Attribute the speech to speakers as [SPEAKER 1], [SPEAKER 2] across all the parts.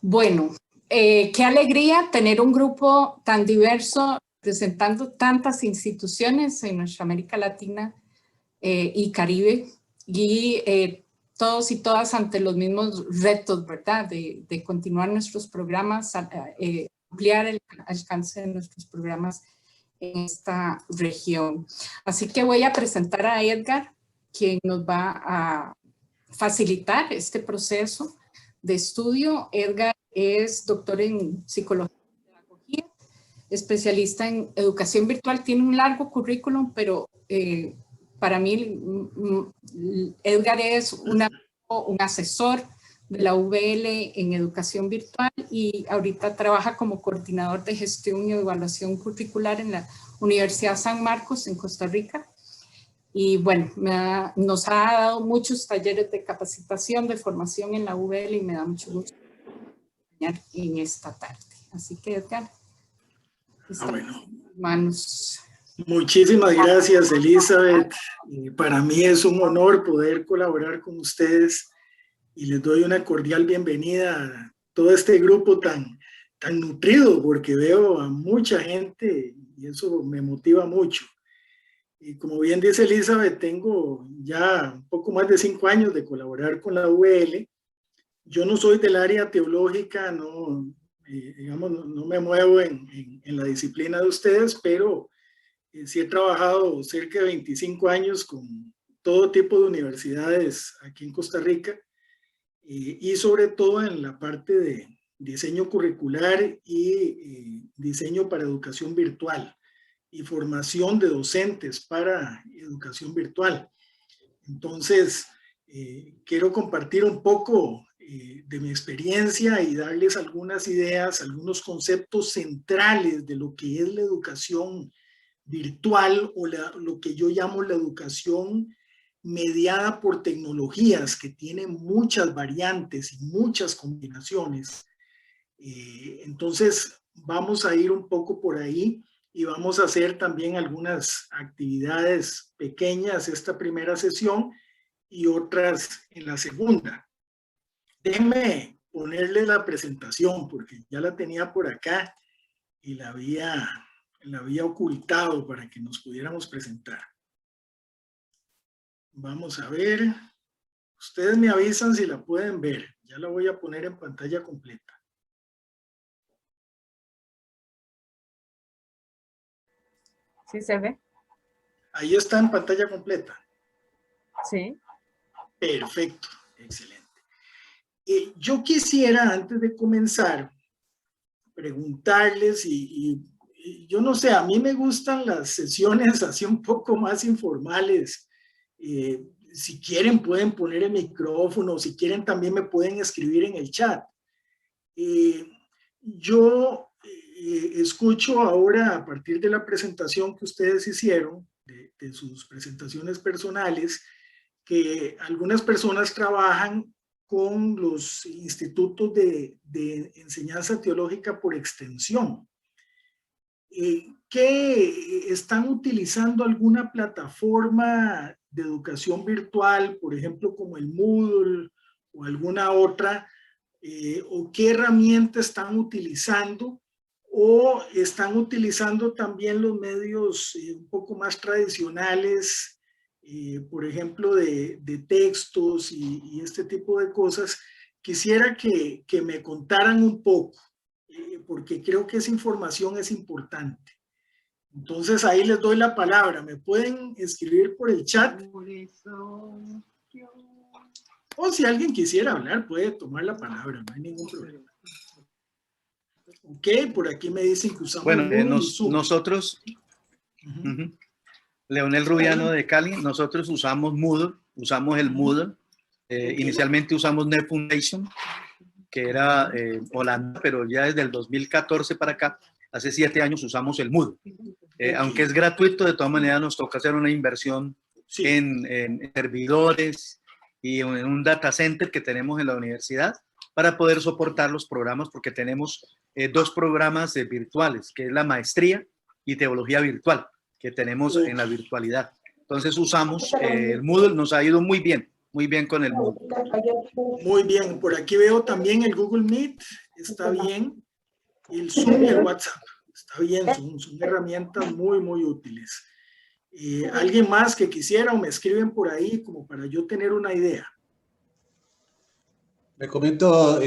[SPEAKER 1] Bueno, qué alegría tener un grupo tan diverso representando tantas instituciones en nuestra América Latina y Caribe y todos y todas ante los mismos retos, ¿verdad? De continuar nuestros programas, ampliar el alcance de nuestros programas en esta región. Así que voy a presentar a Edgar, quien nos va a facilitar este proceso de estudio. Edgar es doctor en psicología y pedagogía, especialista en educación virtual, tiene un largo currículum, pero para mí Edgar es un asesor de la UVL en educación virtual y ahorita trabaja como coordinador de gestión y evaluación curricular en la Universidad San Marcos en Costa Rica. Y bueno, nos ha dado muchos talleres de capacitación, de formación en la UVL y me da mucho gusto acompañar en esta tarde. Así que, Edgar, estamos en manos.
[SPEAKER 2] Muchísimas gracias, Elizabeth. Para mí es un honor poder colaborar con ustedes y les doy una cordial bienvenida a todo este grupo tan nutrido, porque veo a mucha gente y eso me motiva mucho. Y como bien dice Elizabeth, tengo ya un poco más de 5 años de colaborar con la UVL. Yo no soy del área teológica, digamos, no me muevo en la disciplina de ustedes, pero sí he trabajado cerca de 25 años con todo tipo de universidades aquí en Costa Rica y sobre todo en la parte de diseño curricular y diseño para educación virtual y formación de docentes para educación virtual. Entonces, quiero compartir un poco de mi experiencia y darles algunas ideas, algunos conceptos centrales de lo que es la educación virtual o lo que yo llamo la educación mediada por tecnologías, que tiene muchas variantes y muchas combinaciones. Entonces, vamos a ir un poco por ahí y vamos a hacer también algunas actividades pequeñas esta primera sesión y otras en la segunda. Déjenme ponerle la presentación porque ya la tenía por acá y la había ocultado para que nos pudiéramos presentar. Vamos a ver. Ustedes me avisan si la pueden ver. Ya la voy a poner en pantalla completa.
[SPEAKER 1] ¿Sí se ve?
[SPEAKER 2] Ahí está en pantalla completa.
[SPEAKER 1] Sí.
[SPEAKER 2] Perfecto, excelente. Yo quisiera, antes de comenzar, preguntarles y yo no sé, a mí me gustan las sesiones así un poco más informales. Si quieren pueden poner el micrófono, si quieren también me pueden escribir en el chat. Yo escucho ahora a partir de la presentación que ustedes hicieron, de sus presentaciones personales, que algunas personas trabajan con los institutos de enseñanza teológica por extensión, que están utilizando alguna plataforma de educación virtual, por ejemplo, como el Moodle o alguna otra, o qué herramienta están utilizando, o están utilizando también los medios un poco más tradicionales, por ejemplo, de textos y este tipo de cosas. Quisiera que me contaran un poco, porque creo que esa información es importante. Entonces ahí les doy la palabra. ¿Me pueden escribir por el chat? O si alguien quisiera hablar, puede tomar la palabra, no hay ningún problema. Ok, por aquí me dicen que usamos
[SPEAKER 3] nosotros, Leonel Rubiano de Cali, nosotros usamos Moodle, usamos el Moodle. Inicialmente usamos Net Foundation, que era Holanda, pero ya desde el 2014 para acá, hace 7 años usamos el Moodle. Aunque es gratuito, de todas maneras nos toca hacer una inversión en servidores y en un data center que tenemos en la universidad para poder soportar los programas, porque tenemos 2 programas virtuales, que es la maestría y teología virtual, que tenemos en la virtualidad. Entonces usamos el Moodle, nos ha ido muy bien con el Moodle.
[SPEAKER 2] Muy bien, por aquí veo también el Google Meet. está bien, el Zoom y el WhatsApp, está bien, son herramientas muy, muy útiles. ¿Alguien más que quisiera o me escriben por ahí como para yo tener una idea?
[SPEAKER 4] Me comento,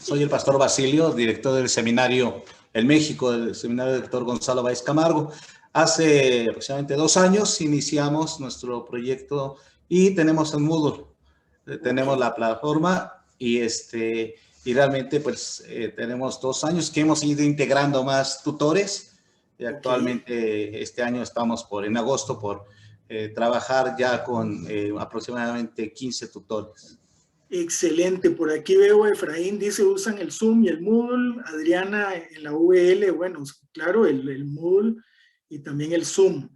[SPEAKER 4] soy el pastor Basilio, director del seminario en México, del seminario del doctor Gonzalo Báez Camargo. Hace aproximadamente 2 años iniciamos nuestro proyecto y tenemos en Moodle, tenemos la plataforma y realmente pues tenemos 2 años que hemos ido integrando más tutores y actualmente este año estamos en agosto por trabajar ya con aproximadamente 15 tutores.
[SPEAKER 2] Excelente, por aquí veo Efraín dice usan el Zoom y el Moodle, Adriana en la VL, bueno, claro, el Moodle y también el Zoom.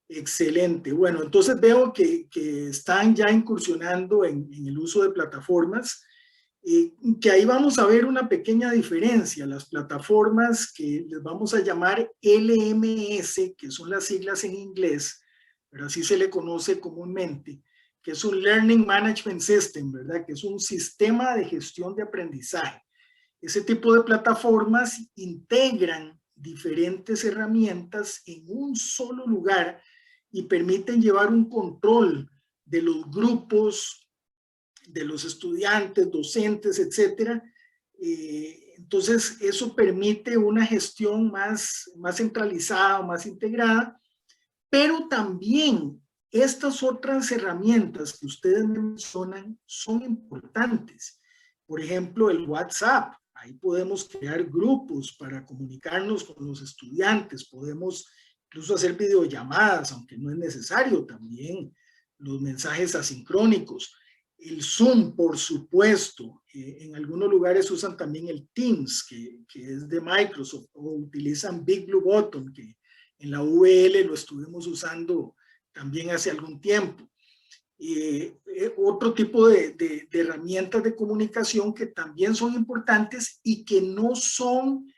[SPEAKER 2] Excelente, bueno, entonces veo que están ya incursionando en el uso de plataformas, que ahí vamos a ver una pequeña diferencia. Las plataformas que les vamos a llamar LMS, que son las siglas en inglés, pero así se le conoce comúnmente, que es un Learning Management System, ¿verdad? Que es un sistema de gestión de aprendizaje. Ese tipo de plataformas integran diferentes herramientas en un solo lugar y permiten llevar un control de los grupos, de los estudiantes, docentes, etcétera. Entonces, eso permite una gestión más centralizada, más integrada, pero también estas otras herramientas que ustedes mencionan son importantes. Por ejemplo, el WhatsApp. Ahí podemos crear grupos para comunicarnos con los estudiantes. Podemos incluso hacer videollamadas, aunque no es necesario también. Los mensajes asincrónicos. El Zoom, por supuesto. En algunos lugares usan también el Teams, que es de Microsoft, o utilizan Big Blue Button, que en la VL lo estuvimos usando también hace algún tiempo. Otro tipo de herramientas de comunicación que también son importantes y que no son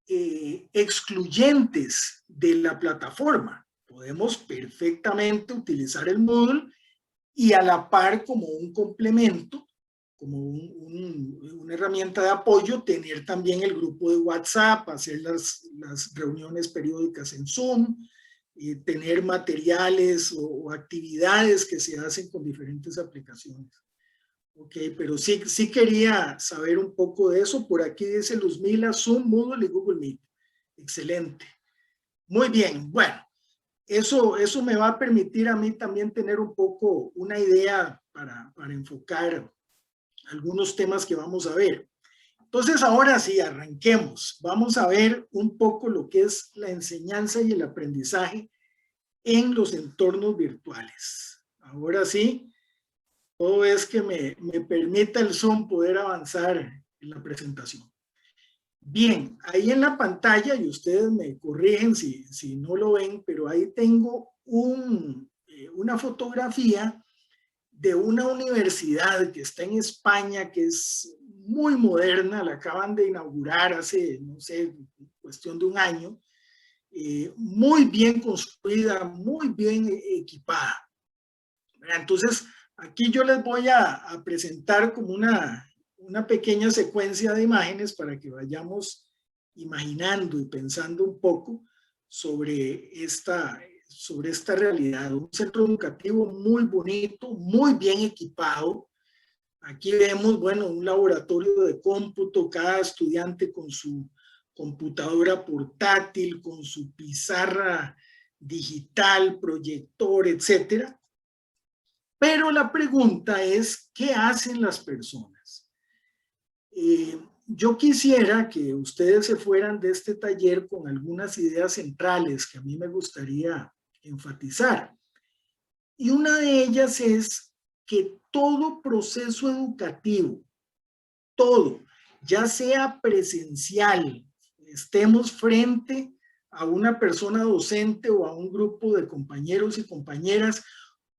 [SPEAKER 2] excluyentes de la plataforma. Podemos perfectamente utilizar el Moodle y a la par como un complemento, como una herramienta de apoyo, tener también el grupo de WhatsApp, hacer las reuniones periódicas en Zoom, y tener materiales o actividades que se hacen con diferentes aplicaciones. Ok, pero sí quería saber un poco de eso. Por aquí dice Luzmila, Zoom, Moodle y Google Meet. Excelente. Muy bien, bueno, eso me va a permitir a mí también tener un poco una idea para enfocar algunos temas que vamos a ver. Entonces, ahora sí, arranquemos. Vamos a ver un poco lo que es la enseñanza y el aprendizaje en los entornos virtuales. Ahora sí, todo es que me permita el Zoom poder avanzar en la presentación. Bien, ahí en la pantalla, y ustedes me corrigen si no lo ven, pero ahí tengo una fotografía de una universidad que está en España, que es muy moderna, la acaban de inaugurar hace, no sé, cuestión de un año, muy bien construida, muy bien equipada. Entonces, aquí yo les voy a presentar como una pequeña secuencia de imágenes para que vayamos imaginando y pensando un poco sobre esta realidad. Un centro educativo muy bonito, muy bien equipado. Aquí vemos, bueno, un laboratorio de cómputo, cada estudiante con su computadora portátil, con su pizarra digital, proyector, etcétera. Pero la pregunta es, ¿qué hacen las personas? Yo quisiera que ustedes se fueran de este taller con algunas ideas centrales que a mí me gustaría enfatizar. Y una de ellas es que todo proceso educativo, todo, ya sea presencial, estemos frente a una persona docente o a un grupo de compañeros y compañeras,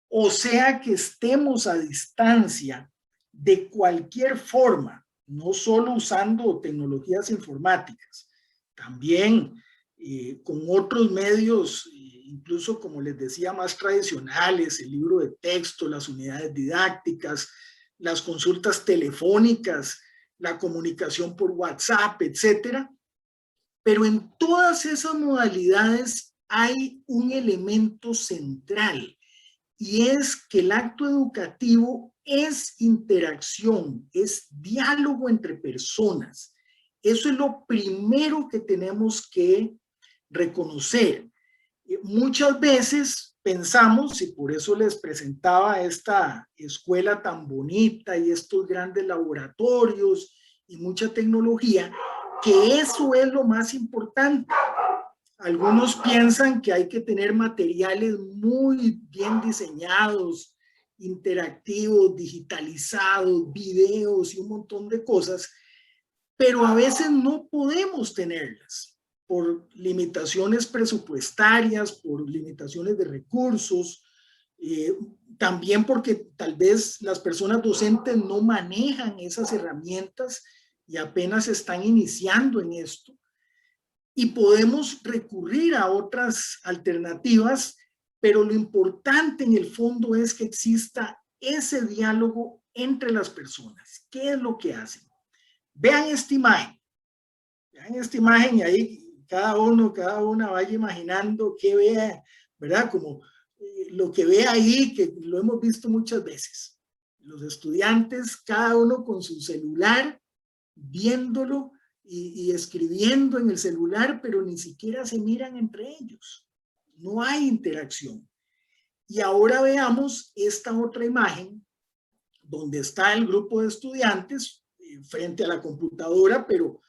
[SPEAKER 2] o sea que estemos a distancia de cualquier forma, no solo usando tecnologías informáticas, también con otros medios, incluso como les decía, más tradicionales, el libro de texto, las unidades didácticas, las consultas telefónicas, la comunicación por WhatsApp, etcétera. Pero en todas esas modalidades hay un elemento central, y es que el acto educativo es interacción, es diálogo entre personas. Eso es lo primero que tenemos que reconocer. Muchas veces pensamos, y por eso les presentaba esta escuela tan bonita y estos grandes laboratorios y mucha tecnología, que eso es lo más importante. Algunos piensan que hay que tener materiales muy bien diseñados, interactivos, digitalizados, videos y un montón de cosas, pero a veces no podemos tenerlas por limitaciones presupuestarias, por limitaciones de recursos, también porque tal vez las personas docentes no manejan esas herramientas y apenas están iniciando en esto. Y podemos recurrir a otras alternativas, pero lo importante en el fondo es que exista ese diálogo entre las personas. ¿Qué es lo que hacen? Vean esta imagen y ahí cada una vaya imaginando qué vea, ¿verdad? Como lo que ve ahí, que lo hemos visto muchas veces. Los estudiantes, cada uno con su celular, viéndolo, y escribiendo en el celular, pero ni siquiera se miran entre ellos. No hay interacción. Y ahora veamos esta otra imagen, donde está el grupo de estudiantes frente a la computadora, pero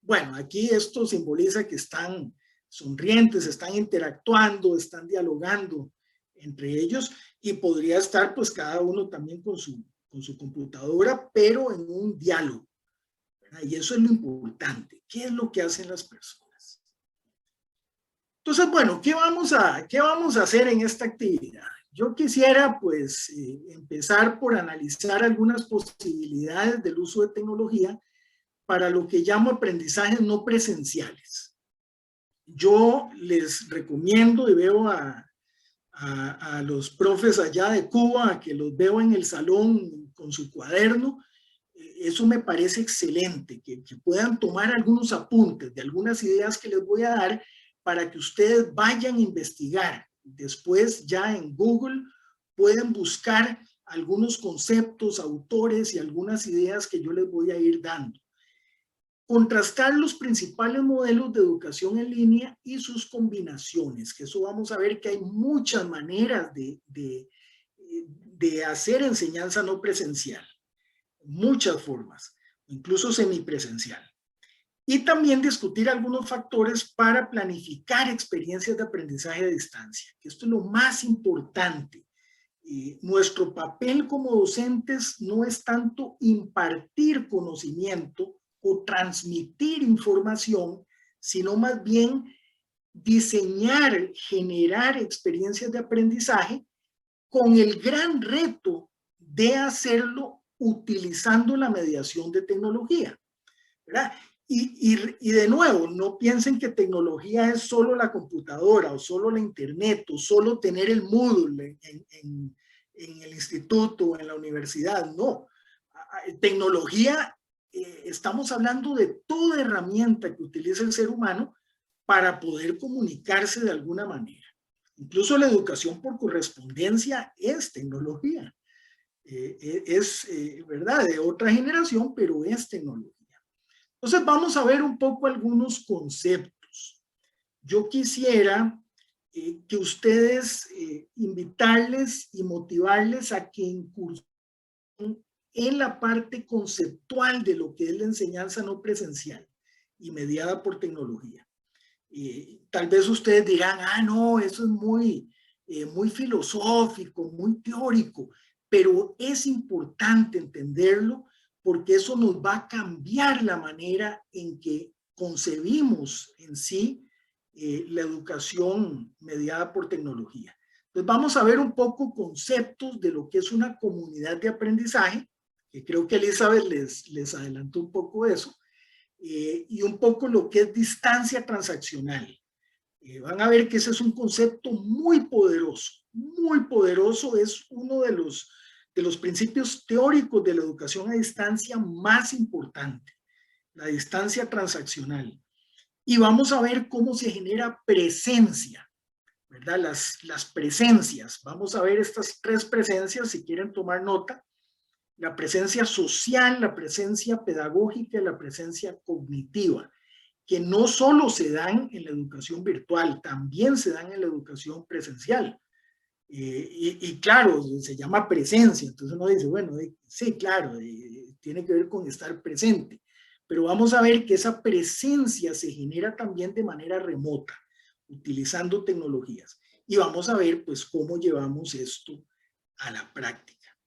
[SPEAKER 2] bueno, aquí esto simboliza que están sonrientes, están interactuando, están dialogando entre ellos, y podría estar pues cada uno también con su computadora, pero en un diálogo. Y eso es lo importante. ¿Qué es lo que hacen las personas? Entonces, bueno, ¿qué vamos a hacer en esta actividad? Yo quisiera, pues, empezar por analizar algunas posibilidades del uso de tecnología para lo que llamo aprendizajes no presenciales. Yo les recomiendo, y veo a los profes allá de Cuba, que los veo en el salón con su cuaderno. Eso me parece excelente, que puedan tomar algunos apuntes de algunas ideas que les voy a dar para que ustedes vayan a investigar. Después ya en Google pueden buscar algunos conceptos, autores y algunas ideas que yo les voy a ir dando. Contrastar los principales modelos de educación en línea y sus combinaciones, que eso vamos a ver que hay muchas maneras de hacer enseñanza no presencial. Muchas formas, incluso semipresencial. Y también discutir algunos factores para planificar experiencias de aprendizaje a distancia, que esto es lo más importante. Nuestro papel como docentes no es tanto impartir conocimiento o transmitir información, sino más bien diseñar, generar experiencias de aprendizaje con el gran reto de hacerlo utilizando la mediación de tecnología, ¿verdad? Y de nuevo, no piensen que tecnología es solo la computadora o solo la internet o solo tener el Moodle en el instituto o en la universidad. No, tecnología, estamos hablando de toda herramienta que utiliza el ser humano para poder comunicarse de alguna manera. Incluso la educación por correspondencia es tecnología. Es verdad, de otra generación, pero es tecnología. Entonces vamos a ver un poco algunos conceptos. Yo quisiera que ustedes invitarles y motivarles a que incursionen en la parte conceptual de lo que es la enseñanza no presencial y mediada por tecnología. Tal vez ustedes dirán, no, eso es muy filosófico, muy teórico, pero es importante entenderlo porque eso nos va a cambiar la manera en que concebimos en sí la educación mediada por tecnología. Entonces vamos a ver un poco conceptos de lo que es una comunidad de aprendizaje, que creo que Elizabeth les adelantó un poco eso, y un poco lo que es distancia transaccional. Van a ver que ese es un concepto muy poderoso, es uno de los de los principios teóricos de la educación a distancia más importante, la distancia transaccional. Y vamos a ver cómo se genera presencia, ¿verdad? Las presencias. Vamos a ver estas 3 presencias, si quieren tomar nota. La presencia social, la presencia pedagógica y la presencia cognitiva, que no solo se dan en la educación virtual, también se dan en la educación presencial. Y claro, se llama presencia, entonces uno dice, bueno, sí, claro, tiene que ver con estar presente, pero vamos a ver que esa presencia se genera también de manera remota, utilizando tecnologías, y vamos a ver pues cómo llevamos esto a la práctica.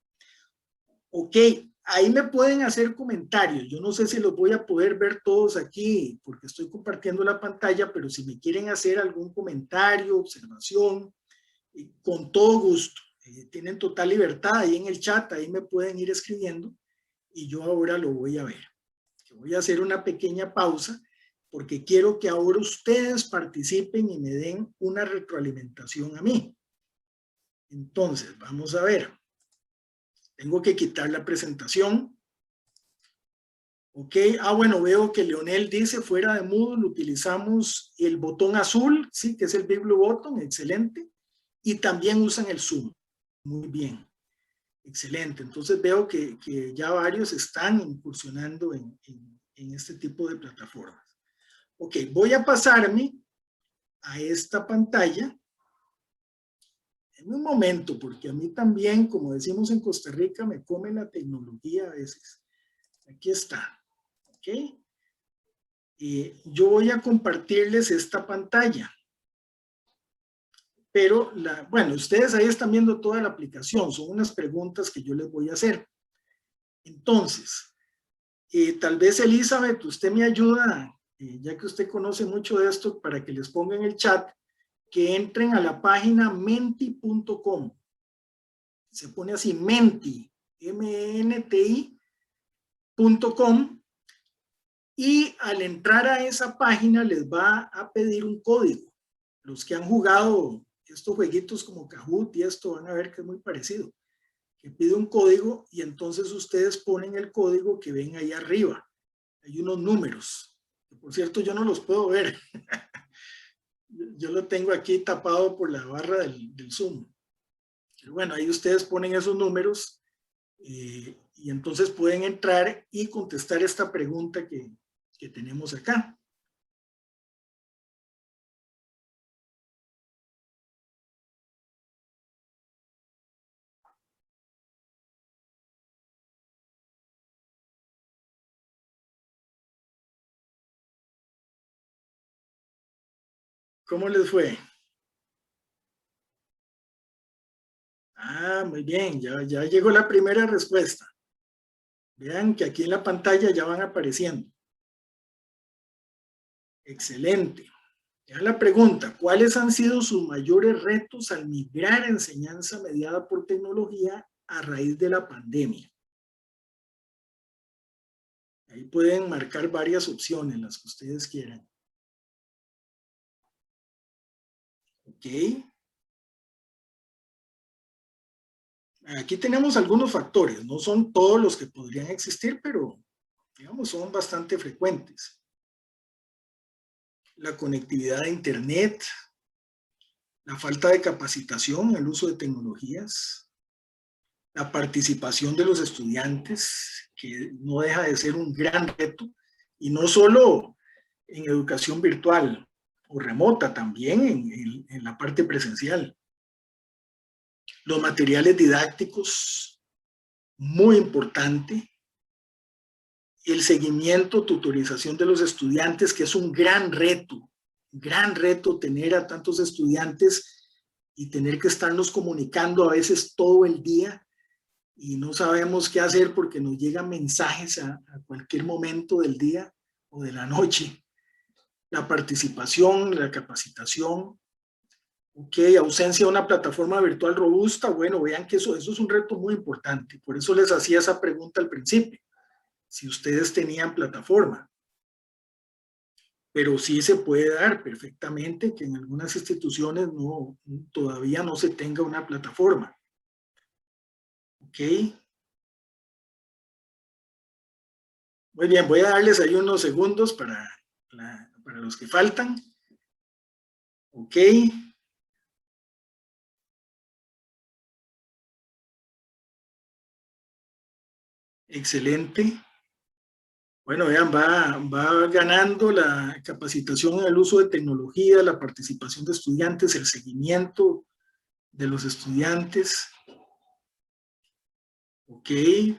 [SPEAKER 2] Ok, ahí me pueden hacer comentarios, yo no sé si los voy a poder ver todos aquí, porque estoy compartiendo la pantalla, pero si me quieren hacer algún comentario, observación, con todo gusto, tienen total libertad ahí en el chat, ahí me pueden ir escribiendo y yo ahora lo voy a ver. Voy a hacer una pequeña pausa porque quiero que ahora ustedes participen y me den una retroalimentación a mí. Entonces, vamos a ver. Tengo que quitar la presentación. Ok, bueno, veo que Leonel dice fuera de Moodle utilizamos el botón azul, sí, que es el Big Blue Button, excelente. Y también usan el Zoom. Muy bien. Excelente. Entonces veo que ya varios están incursionando en este tipo de plataformas. Ok, voy a pasarme a esta pantalla. En un momento, porque a mí también, como decimos en Costa Rica, me come la tecnología a veces. Aquí está. Ok. Yo voy a compartirles esta pantalla. Pero, bueno, ustedes ahí están viendo toda la aplicación, son unas preguntas que yo les voy a hacer. Entonces, tal vez Elizabeth, usted me ayuda, ya que usted conoce mucho de esto, para que les ponga en el chat, que entren a la página menti.com. Se pone así, menti, menti.com, y al entrar a esa página les va a pedir un código. Los que han jugado estos jueguitos como Kahoot y esto van a ver que es muy parecido, que pide un código y entonces ustedes ponen el código que ven ahí arriba. Hay unos números, que por cierto yo no los puedo ver. Yo lo tengo aquí tapado por la barra del Zoom. Pero bueno, ahí ustedes ponen esos números y entonces pueden entrar y contestar esta pregunta que tenemos acá. ¿Cómo les fue? Muy bien, ya llegó la primera respuesta. Vean que aquí en la pantalla ya van apareciendo. Excelente. Ya la pregunta, ¿cuáles han sido sus mayores retos al migrar a enseñanza mediada por tecnología a raíz de la pandemia? Ahí pueden marcar varias opciones, las que ustedes quieran. Ok. Aquí tenemos algunos factores, no son todos los que podrían existir, pero digamos son bastante frecuentes. La conectividad a internet, la falta de capacitación en el uso de tecnologías, la participación de los estudiantes, que no deja de ser un gran reto, y no solo en educación virtual o remota, también en la parte presencial. Los materiales didácticos, muy importante. El seguimiento, tutorización de los estudiantes, que es un gran reto tener a tantos estudiantes y tener que estarnos comunicando a veces todo el día y no sabemos qué hacer porque nos llegan mensajes a cualquier momento del día o de la noche. La participación, la capacitación. Ok, ausencia de una plataforma virtual robusta. Bueno, vean que eso es un reto muy importante. Por eso les hacía esa pregunta al principio. Si ustedes tenían plataforma. Pero sí se puede dar perfectamente que en algunas instituciones todavía no se tenga una plataforma. Ok. Muy bien, voy a darles ahí unos segundos para los que faltan. Ok. Excelente. Bueno, vean, va ganando la capacitación en el uso de tecnología, la participación de estudiantes, el seguimiento de los estudiantes. Ok,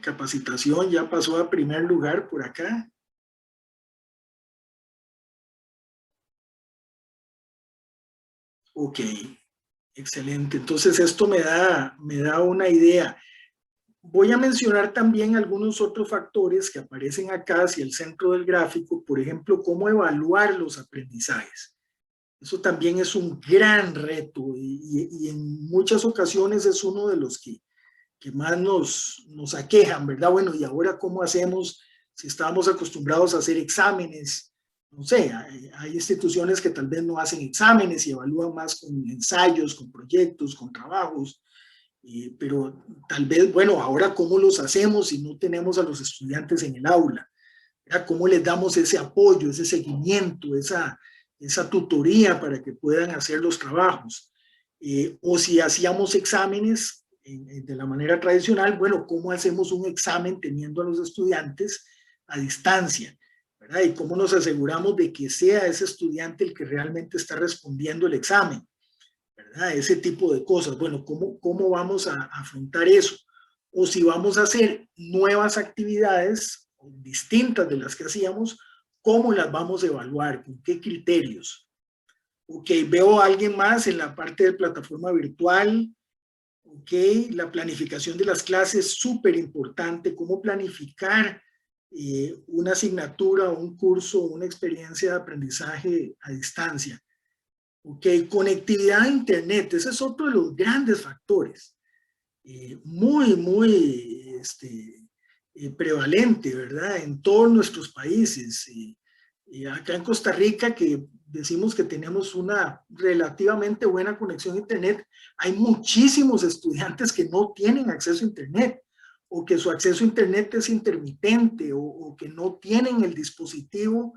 [SPEAKER 2] capacitación ya pasó a primer lugar por acá. Ok, excelente. Entonces esto me da una idea. Voy a mencionar también algunos otros factores que aparecen acá hacia el centro del gráfico, por ejemplo, cómo evaluar los aprendizajes. Eso también es un gran reto y en muchas ocasiones es uno de los que más nos aquejan, ¿verdad? Bueno, ¿y ahora cómo hacemos si estábamos acostumbrados a hacer exámenes? No sé, hay instituciones que tal vez no hacen exámenes y evalúan más con ensayos, con proyectos, con trabajos, pero tal vez, bueno, ahora cómo los hacemos si no tenemos a los estudiantes en el aula, ¿verdad? ¿Cómo les damos ese apoyo, ese seguimiento, esa tutoría para que puedan hacer los trabajos? O si hacíamos exámenes de la manera tradicional, bueno, ¿cómo hacemos un examen teniendo a los estudiantes a distancia? ¿Verdad? Y cómo nos aseguramos de que sea ese estudiante el que realmente está respondiendo el examen, ¿verdad? Ese tipo de cosas. Bueno, ¿cómo vamos a afrontar eso? O si vamos a hacer nuevas actividades distintas de las que hacíamos, ¿cómo las vamos a evaluar? ¿Con qué criterios? Ok, veo a alguien más en la parte de plataforma virtual. Ok, la planificación de las clases, súper importante. ¿Cómo planificar una asignatura, un curso, una experiencia de aprendizaje a distancia? Ok, conectividad a internet, ese es otro de los grandes factores. Muy prevalente, ¿verdad? En todos nuestros países. Acá en Costa Rica, que decimos que tenemos una relativamente buena conexión a internet, hay muchísimos estudiantes que no tienen acceso a internet o que su acceso a internet es intermitente o que no tienen el dispositivo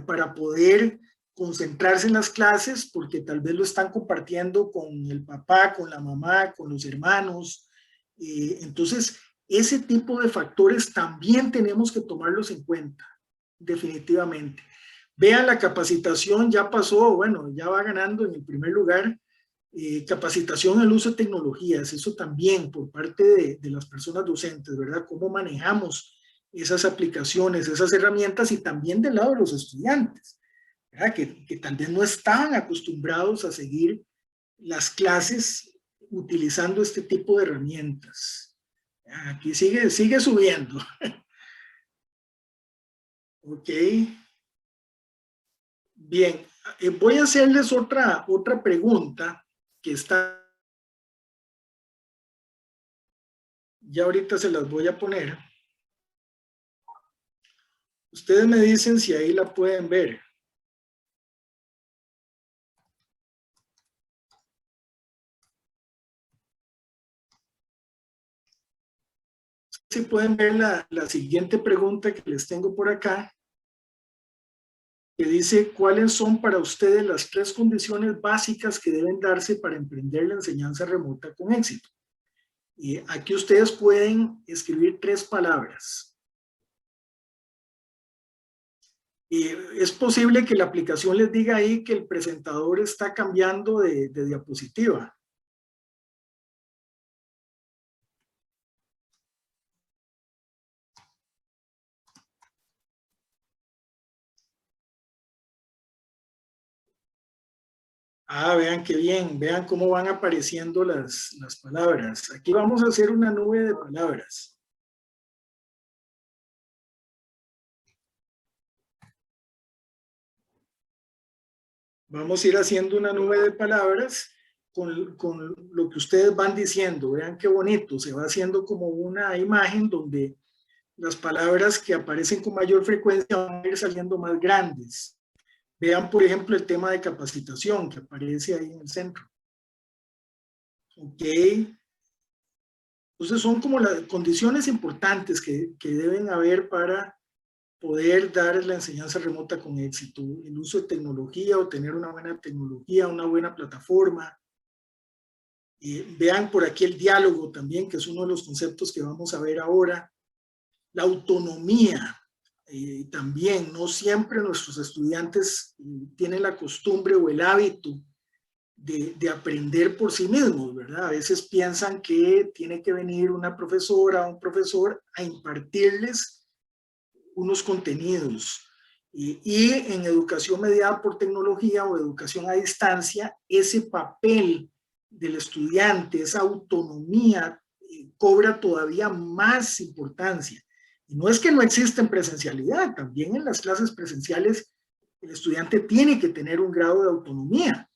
[SPEAKER 2] para poder concentrarse en las clases porque tal vez lo están compartiendo con el papá, con la mamá, con los hermanos. Entonces, ese tipo de factores también tenemos que tomarlos en cuenta, definitivamente. Vean, la capacitación ya pasó, bueno, ya va ganando en el primer lugar. Capacitación en el uso de tecnologías, eso también por parte de las personas docentes, ¿verdad? Cómo manejamos esas aplicaciones, esas herramientas y también del lado de los estudiantes. Que tal vez no estaban acostumbrados a seguir las clases utilizando este tipo de herramientas. Aquí sigue subiendo. Ok. Bien, voy a hacerles otra pregunta que está, ya ahorita se las voy a poner. Ustedes me dicen si ahí la pueden ver. Si pueden ver la siguiente pregunta que les tengo por acá, que dice, ¿cuáles son para ustedes las 3 condiciones básicas que deben darse para emprender la enseñanza remota con éxito? Y aquí ustedes pueden escribir 3 palabras. Es posible que la aplicación les diga ahí que el presentador está cambiando de diapositiva. Vean qué bien, vean cómo van apareciendo las palabras. Aquí vamos a hacer una nube de palabras. Vamos a ir haciendo una nube de palabras con lo que ustedes van diciendo. Vean qué bonito, se va haciendo como una imagen donde las palabras que aparecen con mayor frecuencia van a ir saliendo más grandes. Vean, por ejemplo, el tema de capacitación que aparece ahí en el centro. Ok. Entonces son como las condiciones importantes que deben haber para poder dar la enseñanza remota con éxito. El uso de tecnología o tener una buena tecnología, una buena plataforma. Vean por aquí el diálogo también, que es uno de los conceptos que vamos a ver ahora. La autonomía. También no siempre nuestros estudiantes tienen la costumbre o el hábito de aprender por sí mismos, ¿verdad? A veces piensan que tiene que venir una profesora o un profesor a impartirles unos contenidos. Y en educación mediada por tecnología o educación a distancia, ese papel del estudiante, esa autonomía, cobra todavía más importancia. Y no es que no exista en presencialidad, también en las clases presenciales el estudiante tiene que tener un grado de autonomía.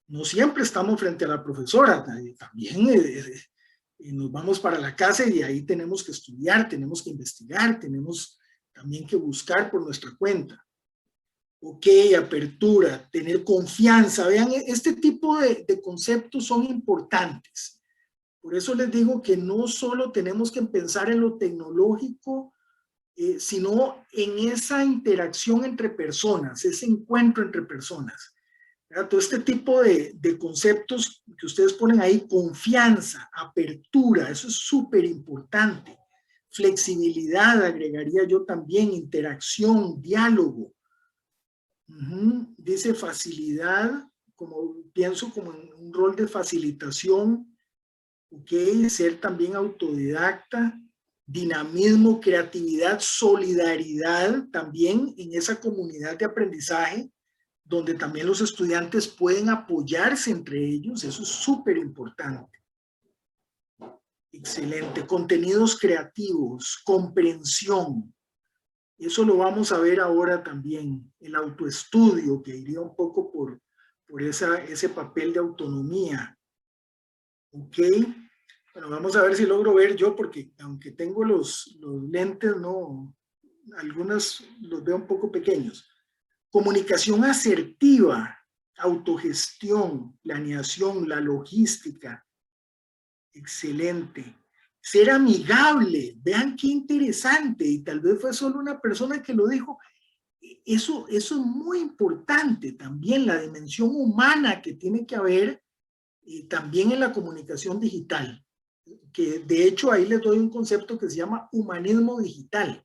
[SPEAKER 2] No siempre estamos frente a la profesora, también nos vamos para la casa y ahí tenemos que estudiar, tenemos que investigar, tenemos también que buscar por nuestra cuenta. Ok, apertura, tener confianza. Vean, este tipo de conceptos son importantes. Por eso les digo que no solo tenemos que pensar en lo tecnológico, sino en esa interacción entre personas, ese encuentro entre personas. ¿Verdad? Todo este tipo de conceptos que ustedes ponen ahí, confianza, apertura, eso es súper importante. Flexibilidad, agregaría yo también, interacción, diálogo. Dice facilidad, como pienso como en un rol de facilitación, ok, ser también autodidacta, dinamismo, creatividad, solidaridad también en esa comunidad de aprendizaje, donde también los estudiantes pueden apoyarse entre ellos, eso es súper importante. Excelente, contenidos creativos, comprensión. Eso lo vamos a ver ahora también, el autoestudio, que iría un poco por ese papel de autonomía. Ok, bueno, vamos a ver si logro ver yo, porque aunque tengo los lentes, no, algunos los veo un poco pequeños. Comunicación asertiva, autogestión, planeación, la logística. Excelente. Ser amigable, vean qué interesante, y tal vez fue solo una persona que lo dijo. Eso es muy importante también, la dimensión humana que tiene que haber también en la comunicación digital, que de hecho ahí les doy un concepto que se llama humanismo digital,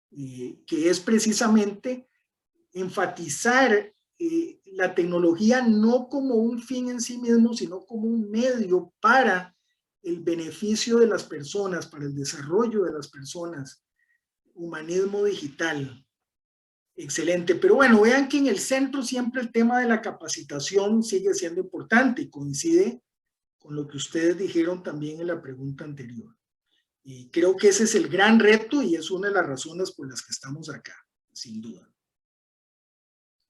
[SPEAKER 2] que es precisamente enfatizar la tecnología no como un fin en sí mismo, sino como un medio para el beneficio de las personas, para el desarrollo de las personas. Humanismo digital. Excelente. Pero bueno, vean que en el centro siempre el tema de la capacitación sigue siendo importante y coincide con lo que ustedes dijeron también en la pregunta anterior. Y creo que ese es el gran reto y es una de las razones por las que estamos acá, sin duda.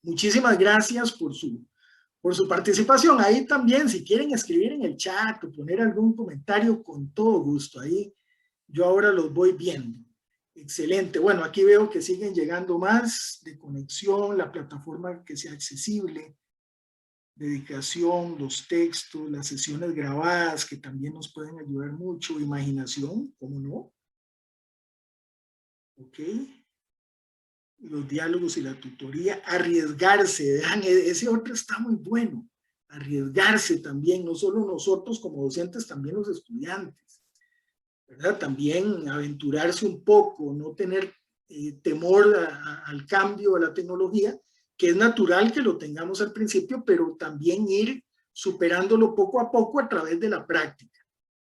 [SPEAKER 2] Muchísimas gracias por su participación. Ahí también, si quieren escribir en el chat o poner algún comentario, con todo gusto. Ahí yo ahora los voy viendo. Excelente. Bueno, aquí veo que siguen llegando más de conexión, la plataforma que sea accesible, dedicación, los textos, las sesiones grabadas que también nos pueden ayudar mucho, imaginación, ¿cómo no? Ok. Los diálogos y la tutoría, arriesgarse, vean, ese otro está muy bueno, arriesgarse también, no solo nosotros como docentes, también los estudiantes, ¿verdad? También aventurarse un poco, no tener temor al cambio de la tecnología, que es natural que lo tengamos al principio, pero también ir superándolo poco a poco a través de la práctica,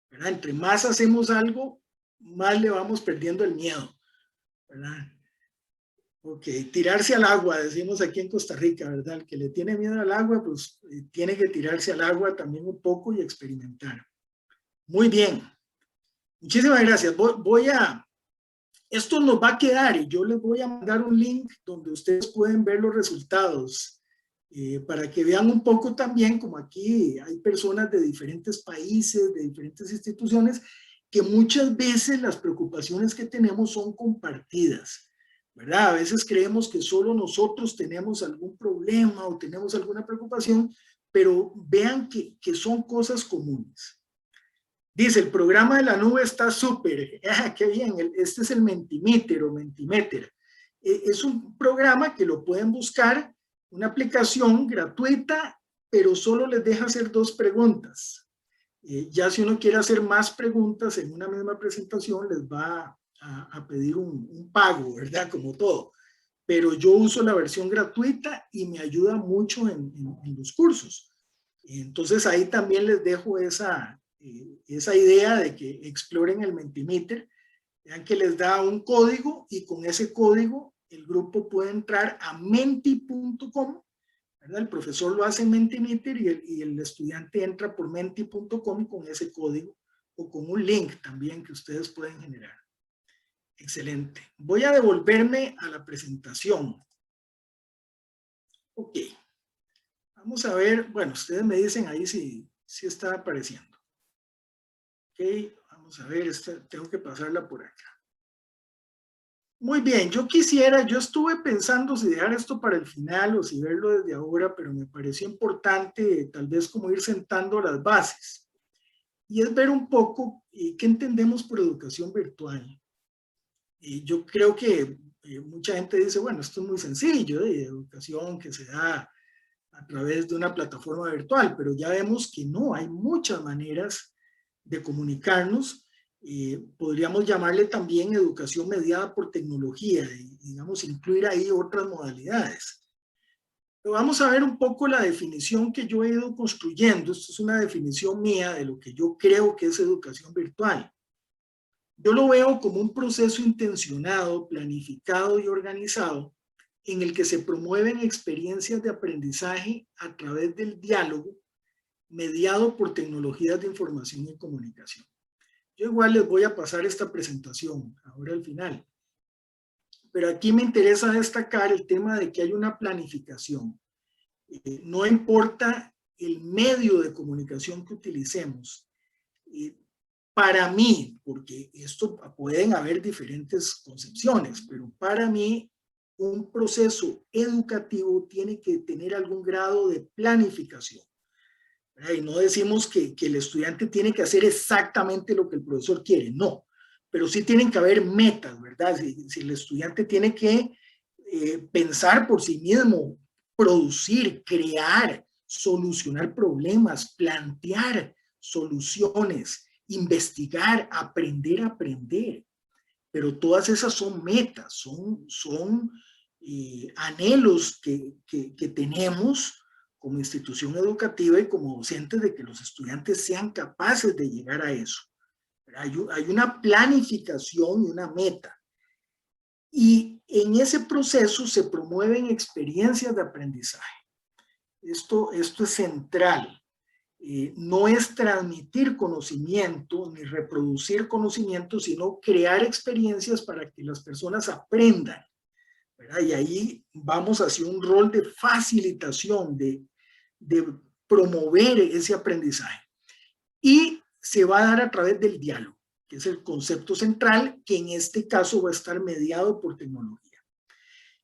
[SPEAKER 2] ¿verdad? Entre más hacemos algo, más le vamos perdiendo el miedo, ¿verdad? Ok, tirarse al agua, decimos aquí en Costa Rica, ¿verdad? El que le tiene miedo al agua, pues tiene que tirarse al agua también un poco y experimentar. Muy bien. Muchísimas gracias. Esto nos va a quedar y yo les voy a mandar un link donde ustedes pueden ver los resultados para que vean un poco también, como aquí hay personas de diferentes países, de diferentes instituciones, que muchas veces las preocupaciones que tenemos son compartidas, ¿verdad? A veces creemos que solo nosotros tenemos algún problema o tenemos alguna preocupación, pero vean que son cosas comunes. Dice, el programa de la nube está súper. Qué bien, este es el Mentimeter o Mentimeter. Es un programa que lo pueden buscar, una aplicación gratuita, pero solo les deja hacer 2 preguntas. Ya si uno quiere hacer más preguntas en una misma presentación, les va a pedir un pago, ¿verdad? Como todo. Pero yo uso la versión gratuita y me ayuda mucho en los cursos. Entonces ahí también les dejo esa idea de que exploren el Mentimeter. Vean que les da un código y con ese código el grupo puede entrar a menti.com. El profesor lo hace en Mentimeter y el estudiante entra por menti.com con ese código o con un link también que ustedes pueden generar. Excelente. Voy a devolverme a la presentación. Ok. Vamos a ver, bueno, ustedes me dicen ahí si está apareciendo. Ok, vamos a ver, tengo que pasarla por acá. Muy bien, yo estuve pensando si dejar esto para el final o si verlo desde ahora, pero me pareció importante tal vez como ir sentando las bases. Y es ver un poco qué entendemos por educación virtual. Yo creo que mucha gente dice, bueno, esto es muy sencillo, educación que se da a través de una plataforma virtual, pero ya vemos que no, hay muchas maneras de comunicarnos. Podríamos llamarle también educación mediada por tecnología y, digamos, incluir ahí otras modalidades. Pero vamos a ver un poco la definición que yo he ido construyendo. Esto es una definición mía de lo que yo creo que es educación virtual. Yo lo veo como un proceso intencionado, planificado y organizado en el que se promueven experiencias de aprendizaje a través del diálogo mediado por tecnologías de información y comunicación. Yo igual les voy a pasar esta presentación ahora al final. Pero aquí me interesa destacar el tema de que hay una planificación. No importa el medio de comunicación que utilicemos. Para mí, porque esto pueden haber diferentes concepciones, pero para mí un proceso educativo tiene que tener algún grado de planificación. Y no decimos que el estudiante tiene que hacer exactamente lo que el profesor quiere, no, pero sí tienen que haber metas, ¿verdad? Si el estudiante tiene que pensar por sí mismo, producir, crear, solucionar problemas, plantear soluciones, investigar, aprender a aprender. Pero todas esas son metas, son anhelos que tenemos como institución educativa y como docentes de que los estudiantes sean capaces de llegar a eso. Hay una planificación y una meta. Y en ese proceso se promueven experiencias de aprendizaje. Esto es central. No es transmitir conocimiento ni reproducir conocimiento, sino crear experiencias para que las personas aprendan, ¿verdad? Y ahí vamos hacia un rol de facilitación, de promover ese aprendizaje. Y se va a dar a través del diálogo, que es el concepto central, que en este caso va a estar mediado por tecnología.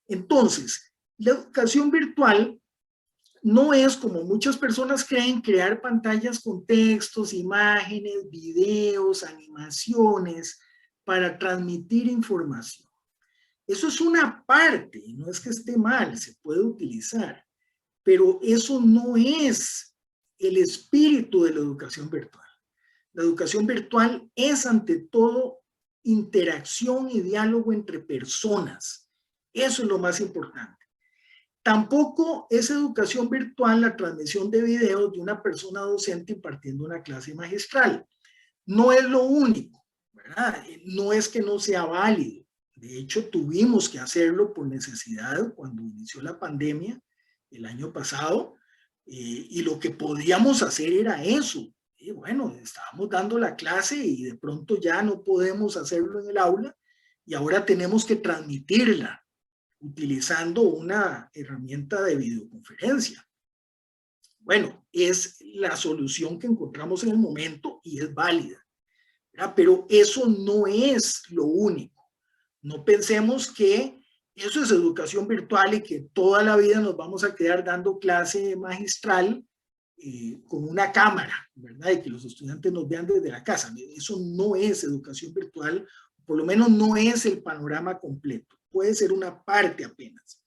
[SPEAKER 2] Entonces, la educación virtual no es, como muchas personas creen, crear pantallas con textos, imágenes, videos, animaciones para transmitir información. Eso es una parte, no es que esté mal, se puede utilizar, pero eso no es el espíritu de la educación virtual. La educación virtual es ante todo interacción y diálogo entre personas. Eso es lo más importante. Tampoco es educación virtual la transmisión de videos de una persona docente impartiendo una clase magistral. No es lo único, ¿verdad? No es que no sea válido. De hecho, tuvimos que hacerlo por necesidad cuando inició la pandemia el año pasado, y lo que podíamos hacer era eso. Y bueno, estábamos dando la clase y de pronto ya no podemos hacerlo en el aula y ahora tenemos que transmitirla utilizando una herramienta de videoconferencia. Bueno, es la solución que encontramos en el momento y es válida, ¿verdad? Pero eso no es lo único. No pensemos que eso es educación virtual y que toda la vida nos vamos a quedar dando clase magistral con una cámara, ¿verdad? Y que los estudiantes nos vean desde la casa. Eso no es educación virtual, por lo menos no es el panorama completo, puede ser una parte apenas.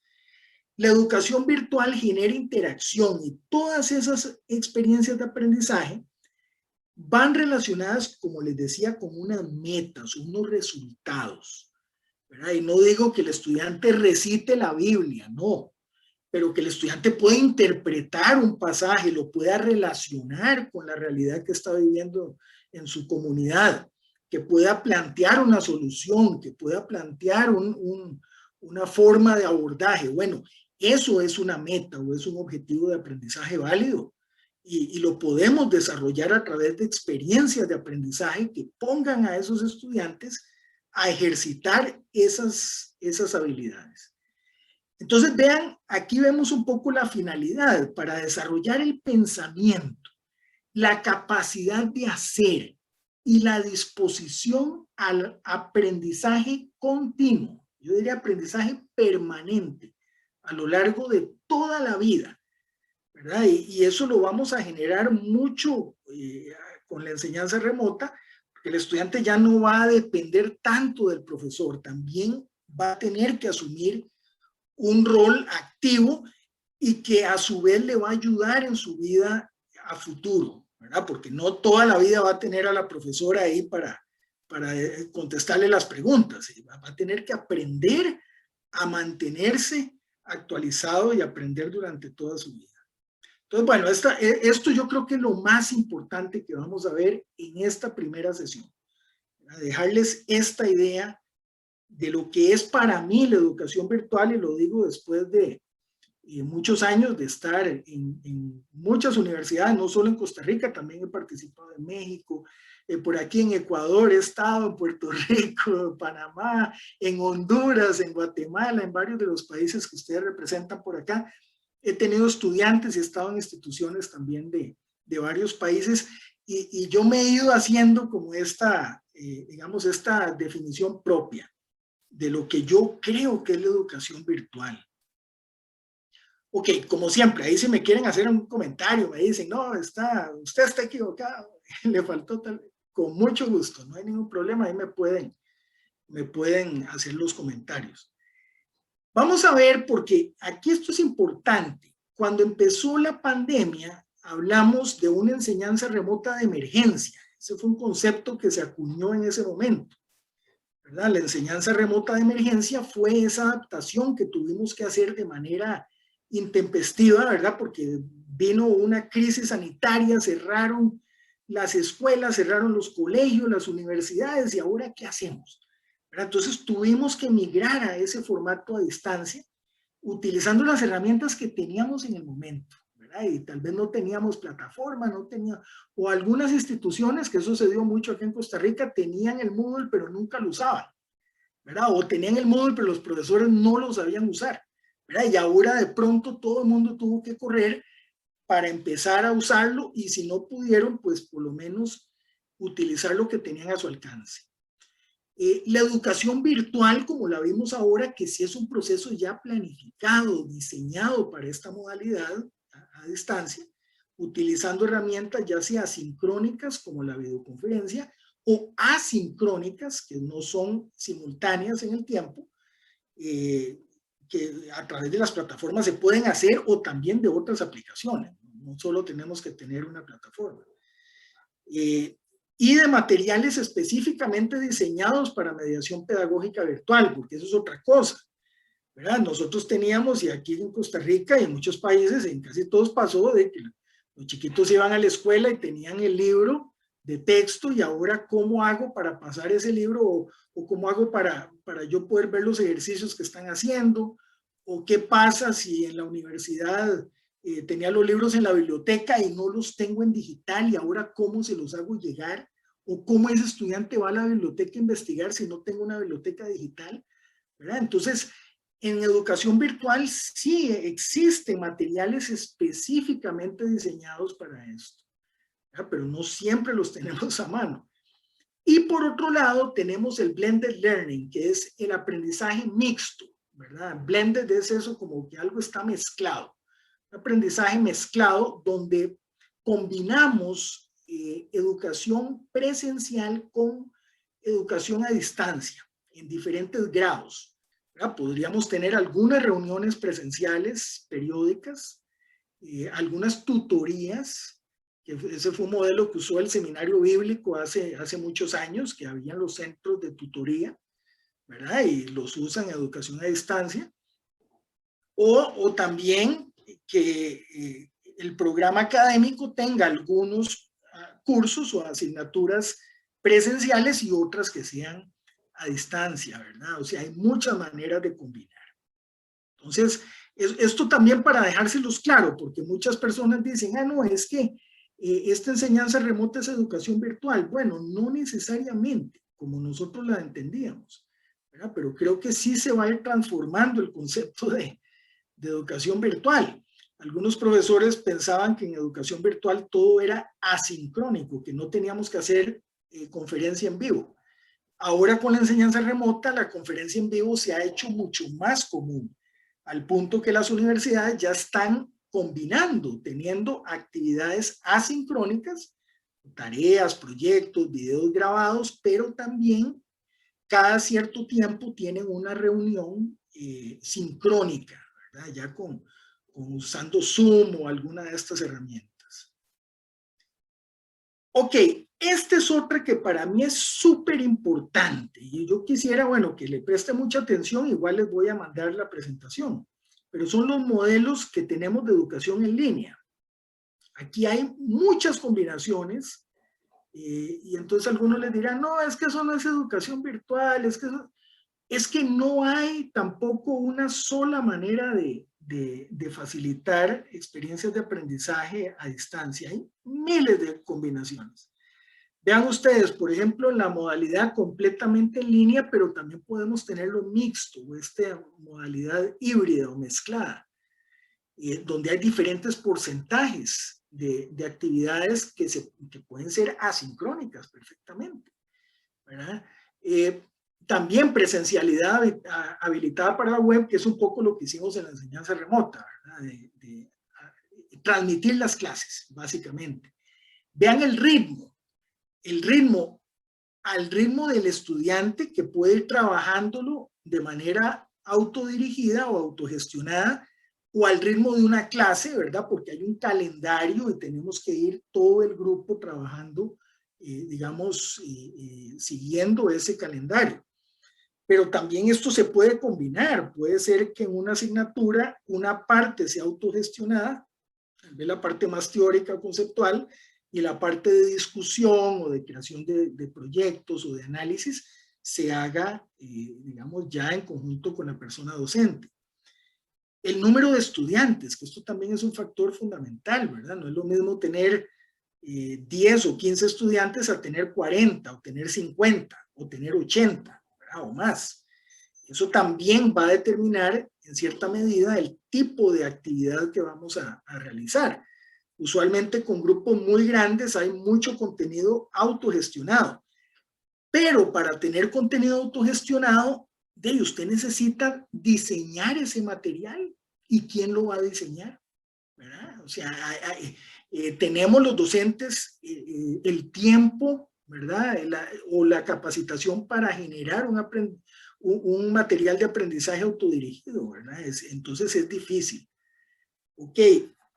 [SPEAKER 2] La educación virtual genera interacción y todas esas experiencias de aprendizaje van relacionadas, como les decía, con unas metas, unos resultados, ¿verdad? Y no digo que el estudiante recite la Biblia, no, pero que el estudiante pueda interpretar un pasaje, lo pueda relacionar con la realidad que está viviendo en su comunidad, que pueda plantear una solución, que pueda plantear una forma de abordaje. Bueno, eso es una meta o es un objetivo de aprendizaje válido y lo podemos desarrollar a través de experiencias de aprendizaje que pongan a esos estudiantes a ejercitar esas habilidades. Entonces vean, aquí vemos un poco la finalidad para desarrollar el pensamiento, la capacidad de hacer y la disposición al aprendizaje continuo. Yo diría aprendizaje permanente a lo largo de toda la vida, ¿verdad? Y eso lo vamos a generar mucho con la enseñanza remota, porque el estudiante ya no va a depender tanto del profesor, también va a tener que asumir un rol activo y que a su vez le va a ayudar en su vida a futuro, ¿verdad? Porque no toda la vida va a tener a la profesora ahí para contestarle las preguntas, va a tener que aprender a mantenerse actualizado y aprender durante toda su vida. Entonces, bueno, esto yo creo que es lo más importante que vamos a ver en esta primera sesión, ¿verdad? Dejarles esta idea de lo que es para mí la educación virtual, y lo digo después de muchos años de estar en muchas universidades, no solo en Costa Rica, también he participado en México, por aquí en Ecuador, he estado en Puerto Rico, Panamá, en Honduras, en Guatemala, en varios de los países que ustedes representan por acá. He tenido estudiantes y he estado en instituciones también de varios países y yo me he ido haciendo como digamos, esta definición propia de lo que yo creo que es la educación virtual. Ok, como siempre, ahí si me quieren hacer un comentario, me dicen, no, usted está equivocado, le faltó tal, con mucho gusto, no hay ningún problema, ahí me pueden hacer los comentarios. Vamos a ver, porque aquí esto es importante. Cuando empezó la pandemia, hablamos de una enseñanza remota de emergencia. Ese fue un concepto que se acuñó en ese momento, ¿verdad? La enseñanza remota de emergencia fue esa adaptación que tuvimos que hacer de manera intempestiva, ¿verdad? Porque vino una crisis sanitaria, cerraron las escuelas, cerraron los colegios, las universidades, y ahora ¿qué hacemos? ¿Verdad? Entonces tuvimos que migrar a ese formato a distancia, utilizando las herramientas que teníamos en el momento, ¿verdad? Y tal vez no teníamos plataforma, o algunas instituciones, que eso se dio mucho aquí en Costa Rica, tenían el Moodle pero nunca lo usaban, ¿verdad? O tenían el Moodle pero los profesores no lo sabían usar, ¿verdad? Y ahora de pronto todo el mundo tuvo que correr para empezar a usarlo, y si no pudieron, pues por lo menos utilizar lo que tenían a su alcance. La educación virtual, como la vimos ahora, que sí es un proceso ya planificado, diseñado para esta modalidad a distancia, utilizando herramientas ya sea asincrónicas como la videoconferencia o asincrónicas, que no son simultáneas en el tiempo, que a través de las plataformas se pueden hacer, o también de otras aplicaciones. No solo tenemos que tener una plataforma. Y de materiales específicamente diseñados para mediación pedagógica virtual, porque eso es otra cosa, ¿verdad? Nosotros teníamos, y aquí en Costa Rica y en muchos países, en casi todos pasó, de que los chiquitos iban a la escuela y tenían el libro de texto, y ahora ¿cómo hago para pasar ese libro? O ¿cómo hago para yo poder ver los ejercicios que están haciendo? ¿O qué pasa si en la universidad tenía los libros en la biblioteca y no los tengo en digital, y ahora cómo se los hago llegar? ¿O cómo ese estudiante va a la biblioteca a investigar si no tengo una biblioteca digital? ¿Verdad? Entonces, en educación virtual sí existen materiales específicamente diseñados para esto, ¿verdad? Pero no siempre los tenemos a mano. Y por otro lado, tenemos el blended learning, que es el aprendizaje mixto, ¿verdad? Blended es eso, como que algo está mezclado. Un aprendizaje mezclado donde combinamos educación presencial con educación a distancia en diferentes grados, ¿verdad? Podríamos tener algunas reuniones presenciales periódicas, algunas tutorías, que ese fue un modelo que usó el Seminario Bíblico hace muchos años, que habían los centros de tutoría, ¿verdad? Y los usan en educación a distancia. O también que el programa académico tenga algunos cursos o asignaturas presenciales y otras que sean a distancia, ¿verdad? O sea, hay muchas maneras de combinar. Entonces, esto también para dejárselos claro, porque muchas personas dicen, no, es que esta enseñanza remota es educación virtual. Bueno, no necesariamente, como nosotros la entendíamos, ¿verdad? Pero creo que sí se va a ir transformando el concepto de educación virtual. Algunos profesores pensaban que en educación virtual todo era asincrónico, que no teníamos que hacer conferencia en vivo. Ahora con la enseñanza remota, la conferencia en vivo se ha hecho mucho más común, al punto que las universidades ya están combinando, teniendo actividades asincrónicas, tareas, proyectos, videos grabados, pero también cada cierto tiempo tienen una reunión sincrónica, ¿verdad? Ya usando Zoom o alguna de estas herramientas. Ok, esta es otra que para mí es súper importante y yo quisiera, bueno, que le preste mucha atención, igual les voy a mandar la presentación, pero son los modelos que tenemos de educación en línea. Aquí hay muchas combinaciones y entonces algunos les dirán, no, es que eso no es educación virtual, es que no hay tampoco una sola manera de facilitar experiencias de aprendizaje a distancia. Hay miles de combinaciones. Vean ustedes, por ejemplo, la modalidad completamente en línea, pero también podemos tenerlo mixto, o esta modalidad híbrida o mezclada, donde hay diferentes porcentajes de actividades que pueden ser asincrónicas perfectamente, ¿verdad? También presencialidad habilitada para la web, que es un poco lo que hicimos en la enseñanza remota, ¿verdad? De transmitir las clases, básicamente. Vean el ritmo al ritmo del estudiante, que puede ir trabajándolo de manera autodirigida o autogestionada, o al ritmo de una clase, ¿verdad? Porque hay un calendario y tenemos que ir todo el grupo trabajando, digamos, siguiendo ese calendario. Pero también esto se puede combinar. Puede ser que en una asignatura una parte sea autogestionada, tal vez la parte más teórica o conceptual, y la parte de discusión o de creación de proyectos o de análisis se haga, digamos, ya en conjunto con la persona docente. El número de estudiantes, que esto también es un factor fundamental, ¿verdad? No es lo mismo tener 10 o 15 estudiantes a tener 40 o tener 50 o tener 80, ¿verdad? O más. Eso también va a determinar en cierta medida el tipo de actividad que vamos a realizar. Usualmente con grupos muy grandes hay mucho contenido autogestionado, pero para tener contenido autogestionado, usted necesita diseñar ese material. ¿Y quién lo va a diseñar? ¿Verdad? O sea, tenemos los docentes el tiempo, ¿verdad? O la capacitación para generar un material de aprendizaje autodirigido, ¿verdad? Entonces es difícil. Ok,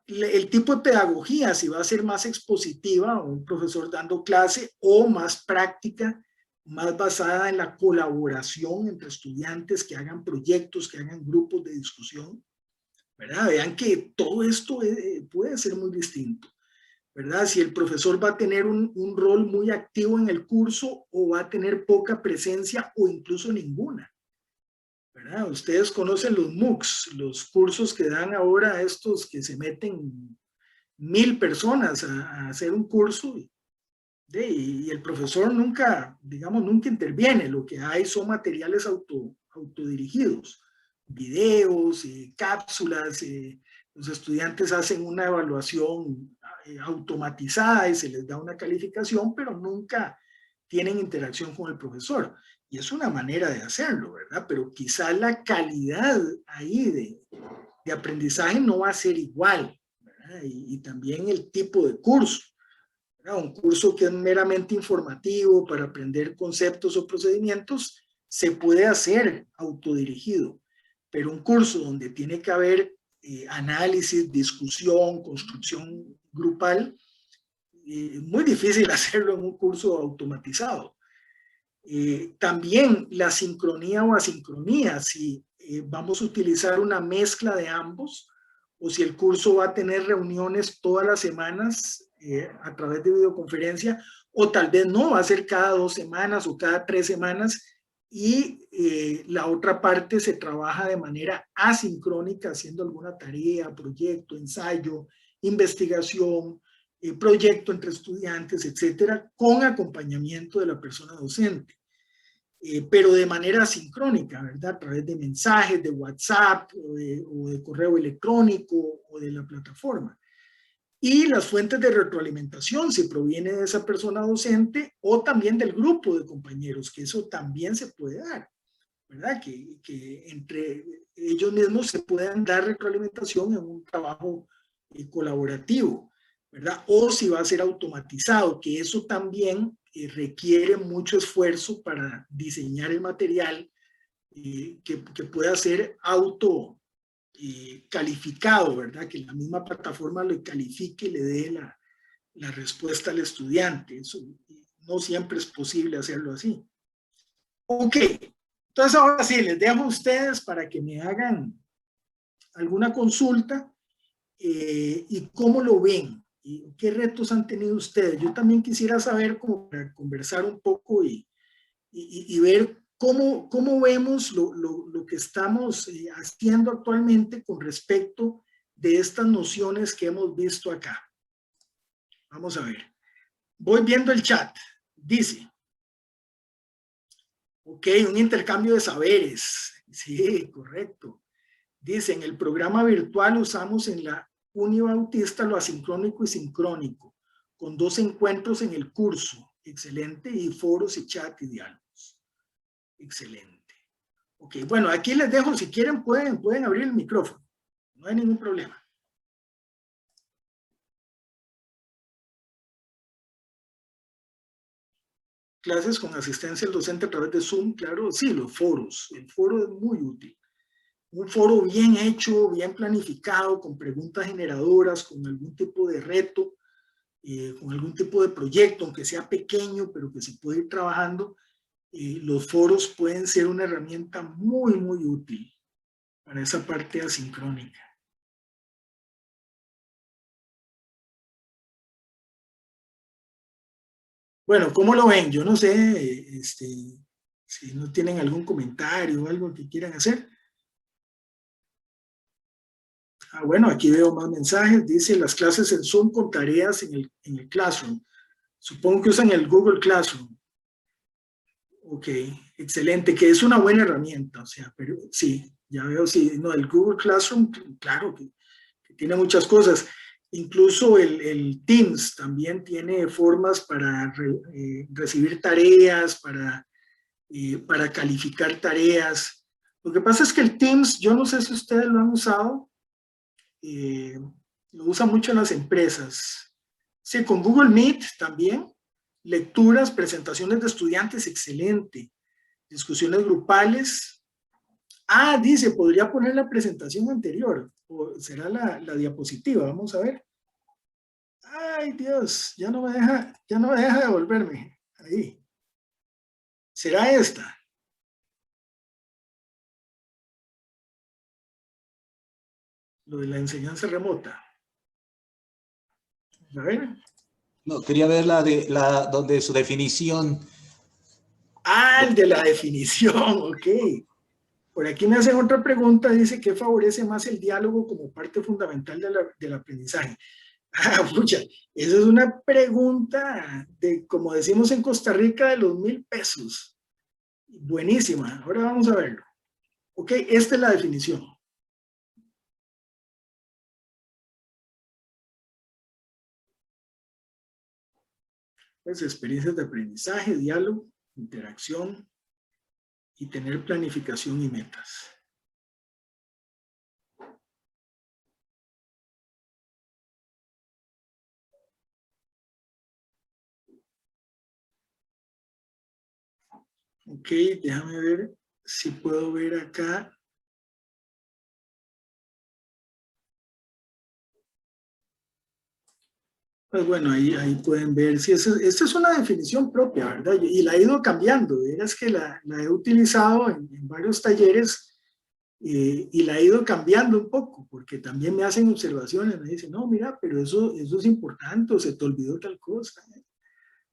[SPEAKER 2] el tipo de pedagogía, si va a ser más expositiva, o un profesor dando clase, o más práctica, más basada en la colaboración entre estudiantes que hagan proyectos, que hagan grupos de discusión, ¿verdad? Vean que todo esto puede ser muy distinto, ¿verdad? Si el profesor va a tener un rol muy activo en el curso o va a tener poca presencia o incluso ninguna, ¿verdad? Ustedes conocen los MOOCs, los cursos que dan ahora estos que se meten 1000 personas a hacer un curso y el profesor nunca, digamos, nunca interviene. Lo que hay son materiales autodirigidos, videos, cápsulas, los estudiantes hacen una evaluación automatizada y se les da una calificación, pero nunca tienen interacción con el profesor. Y es una manera de hacerlo, ¿verdad? Pero quizá la calidad ahí de aprendizaje no va a ser igual, ¿verdad? ¿verdad? Y también el tipo de curso, ¿verdad? Un curso que es meramente informativo para aprender conceptos o procedimientos se puede hacer autodirigido, pero un curso donde tiene que haber análisis, discusión, construcción grupal, es muy difícil hacerlo en un curso automatizado. También la sincronía o asincronía, si vamos a utilizar una mezcla de ambos, o si el curso va a tener reuniones todas las semanas a través de videoconferencia, o tal vez no, va a ser cada 2 semanas o cada 3 semanas, y la otra parte se trabaja de manera asincrónica, haciendo alguna tarea, proyecto, ensayo, investigación, proyecto entre estudiantes, etcétera, con acompañamiento de la persona docente. Pero de manera sincrónica, ¿verdad? A través de mensajes, de WhatsApp o de correo electrónico o de la plataforma. Y las fuentes de retroalimentación, si proviene de esa persona docente o también del grupo de compañeros, que eso también se puede dar, ¿verdad? Que entre ellos mismos se puedan dar retroalimentación en un trabajo colaborativo, ¿verdad? O si va a ser automatizado, que eso también requiere mucho esfuerzo para diseñar el material que pueda ser auto calificado, ¿verdad? Que la misma plataforma lo califique y le dé la respuesta al estudiante. Eso no siempre es posible hacerlo así. Ok, entonces ahora sí, les dejo a ustedes para que me hagan alguna consulta y cómo lo ven y qué retos han tenido ustedes. Yo también quisiera saber, como para conversar un poco y ver cómo vemos lo que estamos haciendo actualmente con respecto de estas nociones que hemos visto acá. Vamos a ver. Voy viendo el chat. Dice, ok, un intercambio de saberes. Sí, correcto. Dice, en el programa virtual usamos en la Unibautista lo asincrónico y sincrónico, con 2 encuentros en el curso. Excelente. Y foros y chat y diálogos. Excelente. Ok, bueno, aquí les dejo, si quieren pueden abrir el micrófono. No hay ningún problema. Clases con asistencia del docente a través de Zoom, claro, sí, los foros. El foro es muy útil. Un foro bien hecho, bien planificado, con preguntas generadoras, con algún tipo de reto, con algún tipo de proyecto, aunque sea pequeño, pero que se puede ir trabajando. Los foros pueden ser una herramienta muy, muy útil para esa parte asincrónica. Bueno, ¿cómo lo ven? Yo no sé si no tienen algún comentario o algo que quieran hacer. Ah, bueno, aquí veo más mensajes. Dice, las clases en Zoom con tareas en el Classroom. Supongo que usan el Google Classroom. Ok, excelente, que es una buena herramienta. O sea, pero sí, ya veo, sí. No, el Google Classroom, claro, que tiene muchas cosas. Incluso el Teams también tiene formas para recibir tareas, para calificar tareas. Lo que pasa es que el Teams, yo no sé si ustedes lo han usado, lo usan mucho en las empresas. Sí, con Google Meet también, lecturas, presentaciones de estudiantes, excelente. Discusiones grupales. Ah, dice, podría poner la presentación anterior, o será la diapositiva, vamos a ver. Ay, Dios, ya no me deja devolverme. Ahí. ¿Será esta? Lo de la enseñanza remota. A ver.
[SPEAKER 4] No, quería ver donde su definición.
[SPEAKER 2] Ah, el de la definición, ok. Por aquí me hacen otra pregunta, dice, ¿qué favorece más el diálogo como parte fundamental del aprendizaje? Ah, pucha, esa es una pregunta de, como decimos en Costa Rica, de los 1,000 pesos. Buenísima, ahora vamos a verlo. Ok, esta es la definición. Pues experiencias de aprendizaje, diálogo, interacción y tener planificación y metas. Ok, déjame ver si puedo ver acá. Pues bueno, ahí pueden ver, si esta es una definición propia, ¿verdad? Y la he ido cambiando, es que la he utilizado en varios talleres y la he ido cambiando un poco, porque también me hacen observaciones, me dicen, no, mira, pero eso es importante, o se te olvidó tal cosa.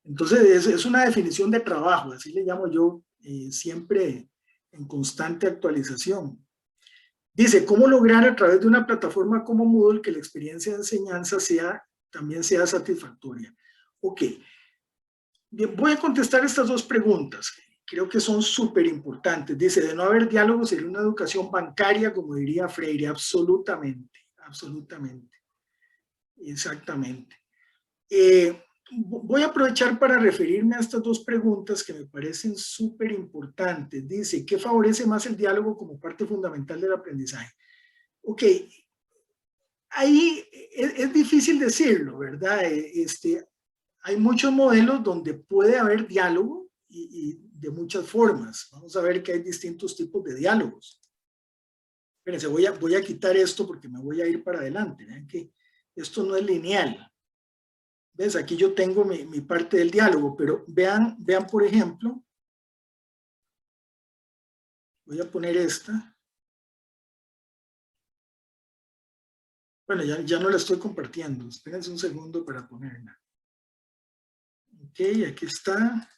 [SPEAKER 2] Entonces es una definición de trabajo, así le llamo yo, siempre en constante actualización. Dice, ¿cómo lograr a través de una plataforma como Moodle que la experiencia de enseñanza también sea satisfactoria? Ok, bien, voy a contestar estas dos preguntas, creo que son súper importantes. Dice, de no haber diálogo sería una educación bancaria, como diría Freire, absolutamente, absolutamente, exactamente. Voy a aprovechar para referirme a estas dos preguntas que me parecen súper importantes. Dice, ¿qué favorece más el diálogo como parte fundamental del aprendizaje? Ok, ahí es difícil decirlo, ¿verdad? Hay muchos modelos donde puede haber diálogo y de muchas formas. Vamos a ver que hay distintos tipos de diálogos. Espérense, voy a quitar esto porque me voy a ir para adelante. Vean que esto no es lineal. ¿Ves? Aquí yo tengo mi parte del diálogo, pero vean por ejemplo, voy a poner esta. Bueno, ya no la estoy compartiendo. Espérense un segundo para ponerla. Ok, aquí está.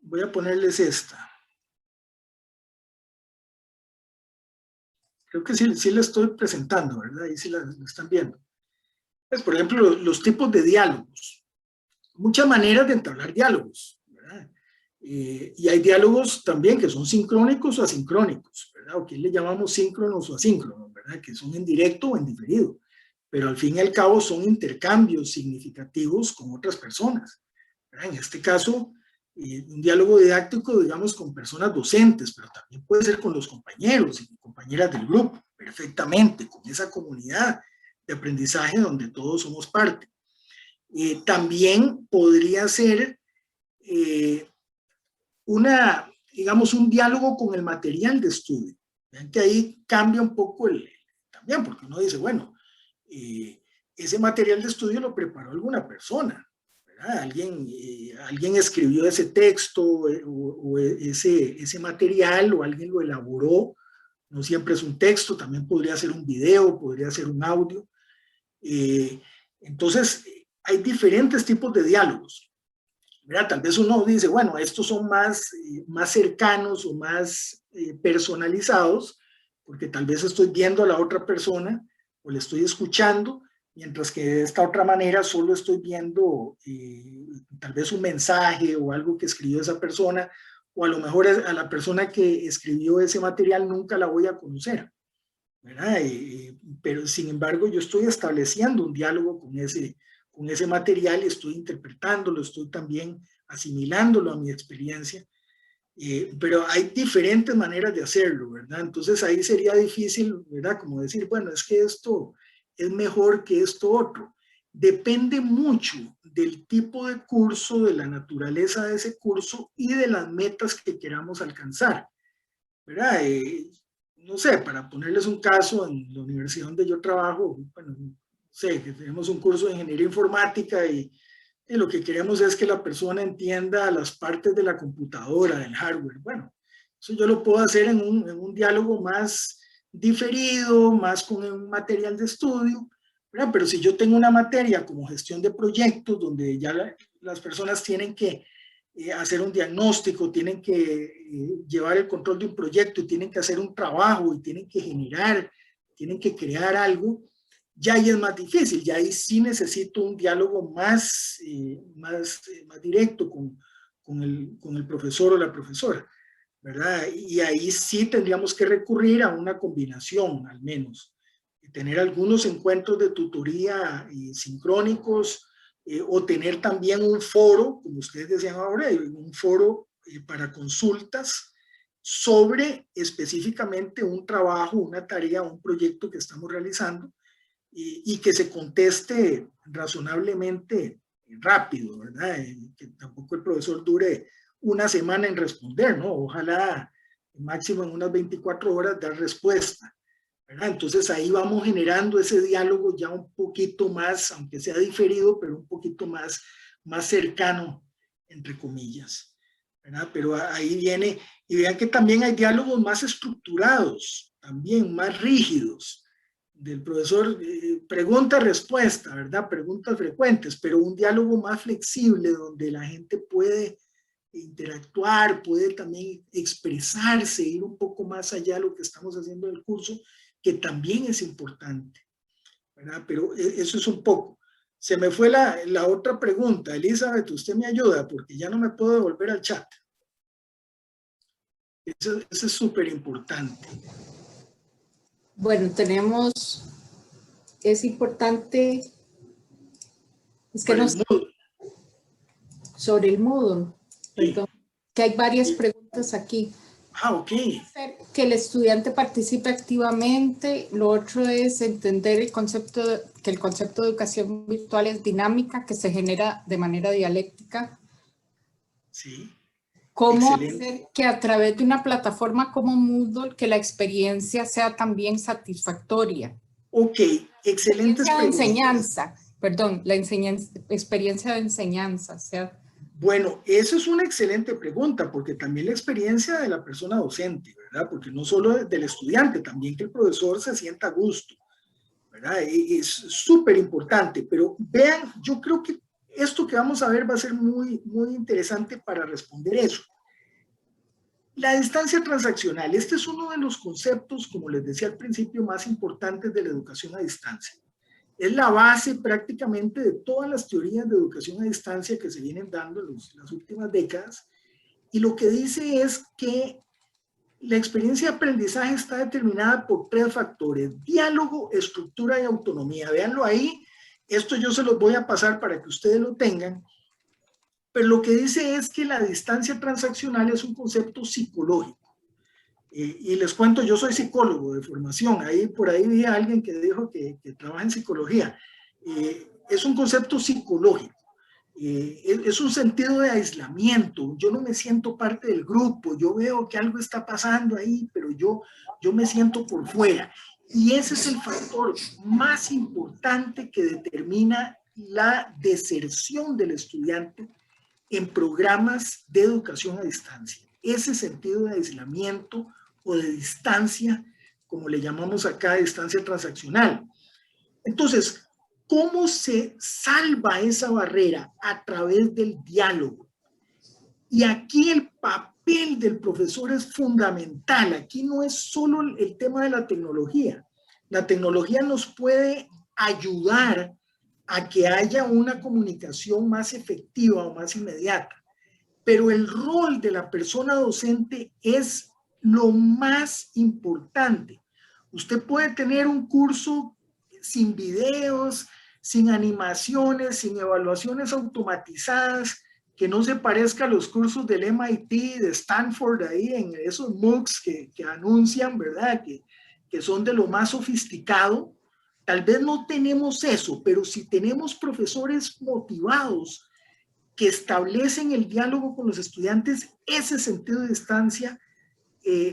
[SPEAKER 2] Voy a ponerles esta. Creo que sí la estoy presentando, ¿verdad? Ahí sí la están viendo. Pues, por ejemplo, los tipos de diálogos. Muchas maneras de entablar diálogos, ¿verdad? Y hay diálogos también que son sincrónicos o asincrónicos, ¿verdad? O que le llamamos síncronos o asíncronos, ¿verdad? Que son en directo o en diferido. Pero al fin y al cabo son intercambios significativos con otras personas, ¿verdad? En este caso, un diálogo didáctico, digamos, con personas docentes, pero también puede ser con los compañeros y compañeras del grupo, perfectamente, con esa comunidad de aprendizaje donde todos somos parte. También podría ser digamos, un diálogo con el material de estudio. Vean que ahí cambia un poco también, porque uno dice, bueno, ese material de estudio lo preparó alguna persona, ¿verdad? Alguien escribió ese texto o ese material, o alguien lo elaboró. No siempre es un texto, también podría ser un video, podría ser un audio. Entonces, hay diferentes tipos de diálogos. Mira, tal vez uno dice, bueno, estos son más cercanos o más personalizados, porque tal vez estoy viendo a la otra persona o le estoy escuchando, mientras que de esta otra manera solo estoy viendo tal vez un mensaje o algo que escribió esa persona, o a lo mejor a la persona que escribió ese material nunca la voy a conocer, ¿verdad? Pero sin embargo yo estoy estableciendo un diálogo con ese material, estoy interpretándolo, estoy también asimilándolo a mi experiencia, pero hay diferentes maneras de hacerlo, ¿verdad? Entonces ahí sería difícil, ¿verdad? Como decir, bueno, es que esto es mejor que esto otro. Depende mucho del tipo de curso, de la naturaleza de ese curso y de las metas que queramos alcanzar, ¿verdad? No sé, para ponerles un caso, en la universidad donde yo trabajo, bueno, sé que tenemos un curso de ingeniería informática y lo que queremos es que la persona entienda las partes de la computadora, del hardware. Bueno, eso yo lo puedo hacer en un diálogo más diferido, más con un material de estudio, ¿verdad? Pero si yo tengo una materia como gestión de proyectos, donde ya las personas tienen que hacer un diagnóstico, tienen que llevar el control de un proyecto y tienen que hacer un trabajo y tienen que generar, tienen que crear algo, ya ahí es más difícil, ya ahí sí necesito un diálogo más directo con el profesor o la profesora, ¿verdad? Y ahí sí tendríamos que recurrir a una combinación, al menos, y tener algunos encuentros de tutoría sincrónicos, o tener también un foro, como ustedes decían ahora, un foro para consultas sobre específicamente un trabajo, una tarea, un proyecto que estamos realizando, y que se conteste razonablemente rápido, ¿verdad? Que tampoco el profesor dure una semana en responder, ¿no? Ojalá máximo en unas 24 horas dar respuesta, ¿verdad? Entonces ahí vamos generando ese diálogo ya un poquito más, aunque sea diferido, pero un poquito más cercano, entre comillas, ¿verdad? Pero ahí viene, y vean que también hay diálogos más estructurados, también más rígidos, del profesor pregunta-respuesta, ¿verdad? Preguntas frecuentes, pero un diálogo más flexible donde la gente puede interactuar, puede también expresarse, ir un poco más allá de lo que estamos haciendo en el curso, que también es importante, ¿verdad? Pero eso es un poco. Se me fue la otra pregunta. Elizabeth, usted me ayuda porque ya no me puedo devolver al chat. Eso es súper importante.
[SPEAKER 1] Bueno, es importante, es que no sé, sobre el Moodle, perdón, que hay varias preguntas aquí.
[SPEAKER 2] Ok.
[SPEAKER 1] Que el estudiante participe activamente. Lo otro es entender que el concepto de educación virtual es dinámica, que se genera de manera dialéctica.
[SPEAKER 2] Sí.
[SPEAKER 1] ¿Cómo hacer que a través de una plataforma como Moodle que la experiencia sea también satisfactoria?
[SPEAKER 2] Ok, excelentes preguntas.
[SPEAKER 1] Enseñanza, perdón, la experiencia de enseñanza, sea...
[SPEAKER 2] Bueno, eso es una excelente pregunta, porque también la experiencia de la persona docente, ¿verdad? Porque no solo del estudiante, también que el profesor se sienta a gusto, ¿verdad? Es súper importante, pero vean, yo creo que esto que vamos a ver va a ser muy, muy interesante para responder eso. La distancia transaccional, este es uno de los conceptos, como les decía al principio, más importantes de la educación a distancia. Es la base prácticamente de todas las teorías de educación a distancia que se vienen dando en las últimas décadas, y lo que dice es que la experiencia de aprendizaje está determinada por 3 factores: diálogo, estructura y autonomía. Véanlo ahí, esto yo se los voy a pasar para que ustedes lo tengan, pero lo que dice es que la distancia transaccional es un concepto psicológico. Y les cuento, yo soy psicólogo de formación, por ahí vi a alguien que dijo que trabaja en psicología. Es un concepto psicológico, es un sentido de aislamiento. Yo no me siento parte del grupo, yo veo que algo está pasando ahí, pero yo me siento por fuera. Y ese es el factor más importante que determina la deserción del estudiante en programas de educación a distancia. Ese sentido de aislamiento o de distancia, como le llamamos acá, distancia transaccional. Entonces, ¿cómo se salva esa barrera? A través del diálogo. Y aquí el papel del profesor es fundamental. Aquí no es solo el tema de la tecnología. La tecnología nos puede ayudar a que haya una comunicación más efectiva o más inmediata. Pero el rol de la persona docente es lo más importante. Usted puede tener un curso sin videos, sin animaciones, sin evaluaciones automatizadas, que no se parezca a los cursos del MIT, de Stanford, ahí en esos MOOCs que anuncian, ¿verdad? Que son de lo más sofisticado. Tal vez no tenemos eso, pero si tenemos profesores motivados que establecen el diálogo con los estudiantes, ese sentido de distancia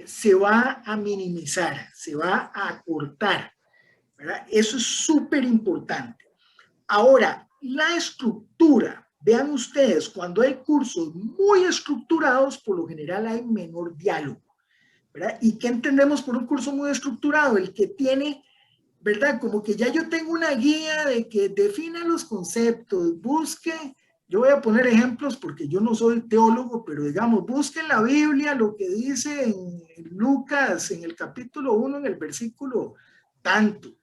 [SPEAKER 2] se va a minimizar, se va a acortar, ¿verdad? Eso es súper importante. Ahora, la estructura. Vean ustedes, cuando hay cursos muy estructurados, por lo general hay menor diálogo, ¿verdad? ¿Y qué entendemos por un curso muy estructurado? El que tiene, ¿verdad? Como que ya yo tengo una guía de que defina los conceptos, busque. Yo voy a poner ejemplos porque yo no soy teólogo, pero digamos, busquen la Biblia, lo que dice en Lucas, en el capítulo 1, en el versículo tanto.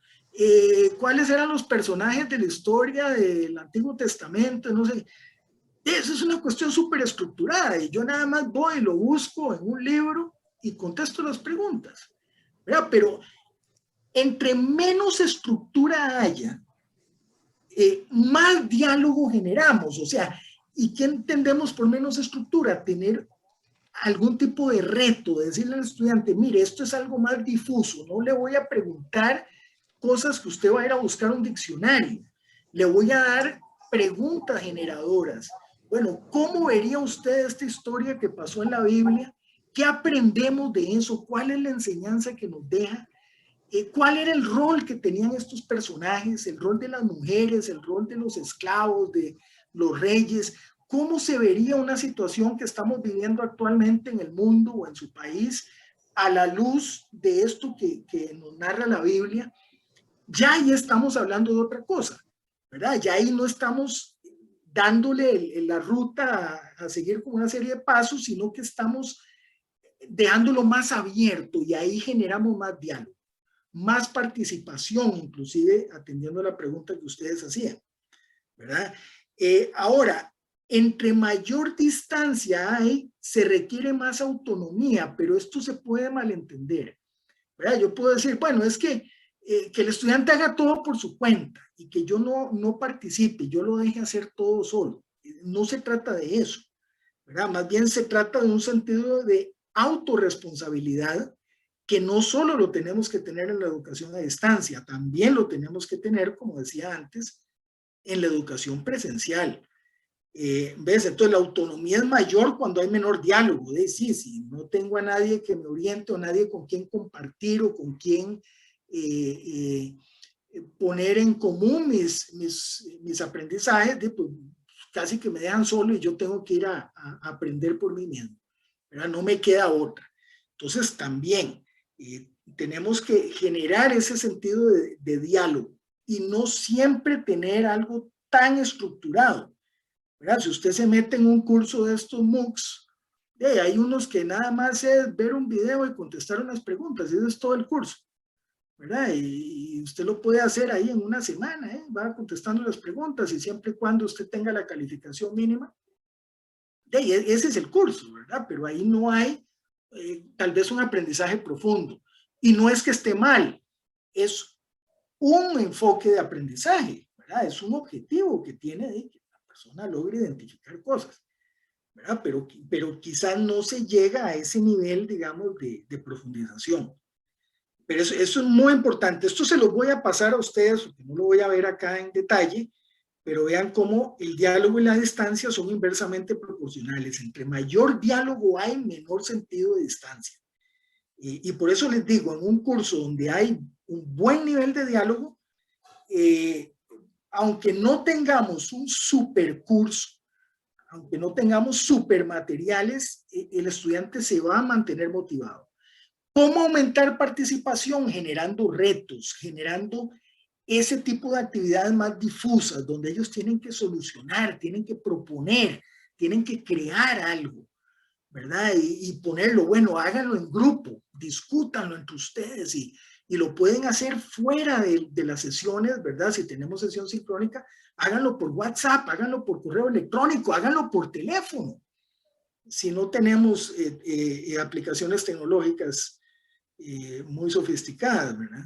[SPEAKER 2] ¿Cuáles eran los personajes de la historia del Antiguo Testamento? No sé. Eso es una cuestión súper estructurada y yo nada más voy y lo busco en un libro y contesto las preguntas, ¿verdad? Pero entre menos estructura haya, más diálogo generamos. O sea, ¿y qué entendemos por menos estructura? Tener algún tipo de reto, de decirle al estudiante, mire, esto es algo más difuso, no le voy a preguntar cosas que usted va a ir a buscar un diccionario, le voy a dar preguntas generadoras. Bueno, ¿cómo vería usted esta historia que pasó en la Biblia? ¿Qué aprendemos de eso? ¿Cuál es la enseñanza que nos deja? ¿Cuál era el rol que tenían estos personajes? El rol de las mujeres, el rol de los esclavos, de los reyes. ¿Cómo se vería una situación que estamos viviendo actualmente en el mundo o en su país a la luz de esto que nos narra la Biblia? Ya ahí estamos hablando de otra cosa, ¿verdad? Ya ahí no estamos dándole la ruta a seguir con una serie de pasos, sino que estamos dejándolo más abierto y ahí generamos más diálogo, más participación, inclusive atendiendo a la pregunta que ustedes hacían, ¿verdad? Ahora, entre mayor distancia hay, se requiere más autonomía, pero esto se puede malentender, ¿verdad? Yo puedo decir, bueno, es que el estudiante haga todo por su cuenta y que yo no participe, yo lo deje hacer todo solo. No se trata de eso, ¿verdad? Más bien se trata de un sentido de autorresponsabilidad que no solo lo tenemos que tener en la educación a distancia, también lo tenemos que tener, como decía antes, en la educación presencial. ¿Ves? Entonces la autonomía es mayor cuando hay menor diálogo. Sí, sí, no tengo a nadie que me oriente o nadie con quien compartir o con quien poner en común mis aprendizajes, pues, casi que me dejan solo y yo tengo que ir a aprender por mí mismo, ¿verdad? No me queda otra. Entonces también tenemos que generar ese sentido de diálogo y no siempre tener algo tan estructurado, ¿verdad? Si usted se mete en un curso de estos MOOCs, hay unos que nada más es ver un video y contestar unas preguntas, y eso es todo el curso, ¿verdad? Y usted lo puede hacer ahí en una semana, va contestando las preguntas y siempre y cuando usted tenga la calificación mínima, ese es el curso, ¿verdad? Pero ahí no hay tal vez un aprendizaje profundo. Y no es que esté mal, es un enfoque de aprendizaje, ¿verdad? Es un objetivo que tiene de que la persona logre identificar cosas, ¿verdad? Pero quizás no se llega a ese nivel, digamos, de profundización. Pero eso es muy importante. Esto se lo voy a pasar a ustedes, porque no lo voy a ver acá en detalle, pero vean cómo el diálogo y la distancia son inversamente proporcionales. Entre mayor diálogo hay, menor sentido de distancia. Y por eso les digo, en un curso donde hay un buen nivel de diálogo, aunque no tengamos un super curso, aunque no tengamos super materiales, el estudiante se va a mantener motivado. ¿Cómo aumentar participación? Generando retos, generando ese tipo de actividades más difusas, donde ellos tienen que solucionar, tienen que proponer, tienen que crear algo, ¿verdad? Y ponerlo, bueno, háganlo en grupo, discútanlo entre ustedes y lo pueden hacer fuera de las sesiones, ¿verdad? Si tenemos sesión sincrónica, háganlo por WhatsApp, háganlo por correo electrónico, háganlo por teléfono. Si no tenemos aplicaciones tecnológicas muy sofisticadas, ¿verdad?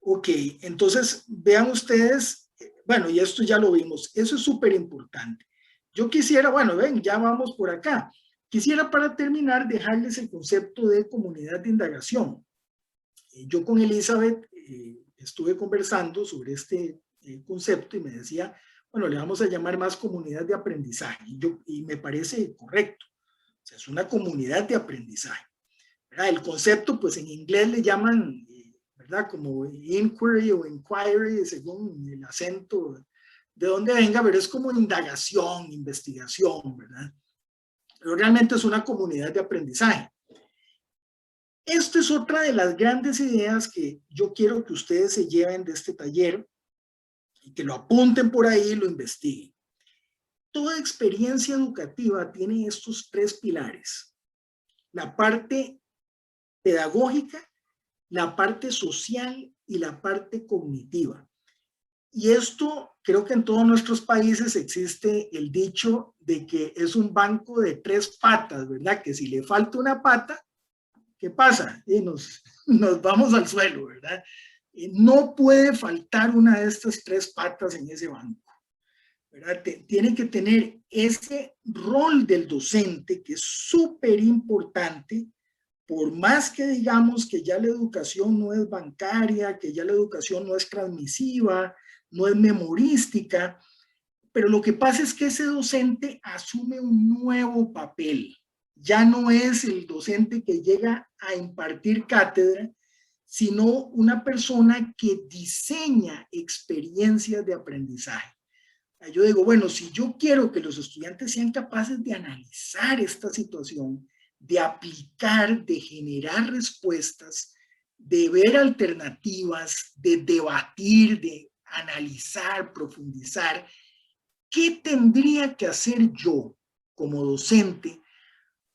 [SPEAKER 2] Ok, entonces vean ustedes, bueno, y esto ya lo vimos, eso es súper importante. Yo quisiera, bueno, ven, ya vamos por acá. Quisiera para terminar dejarles el concepto de comunidad de indagación. Yo con Elizabeth estuve conversando sobre este concepto y me decía, bueno, le vamos a llamar más comunidad de aprendizaje. Y me parece correcto. O sea, es una comunidad de aprendizaje. ¿Verdad? El concepto, pues en inglés le llaman, ¿verdad? Como inquiry o inquiry, según el acento de donde venga, pero es como indagación, investigación, ¿verdad? Pero realmente es una comunidad de aprendizaje. Esta es otra de las grandes ideas que yo quiero que ustedes se lleven de este taller y que lo apunten por ahí y lo investiguen. Toda experiencia educativa tiene estos tres pilares. La parte pedagógica, la parte social y la parte cognitiva. Y esto, creo que en todos nuestros países existe el dicho de que es un banco de tres patas, ¿verdad? Que si le falta una pata, ¿qué pasa? Y nos vamos al suelo, ¿verdad? No puede faltar una de estas tres patas en ese banco, ¿verdad? Tiene que tener ese rol del docente que es súper importante. Por más que digamos que ya la educación no es bancaria, que ya la educación no es transmisiva, no es memorística, Pero lo que pasa es que ese docente asume un nuevo papel. Ya no es el docente que llega a impartir cátedra, sino una persona que diseña experiencias de aprendizaje. Yo digo, bueno, si yo quiero que los estudiantes sean capaces de analizar esta situación, de aplicar, de generar respuestas, de ver alternativas, de debatir, de analizar, profundizar, ¿qué tendría que hacer yo como docente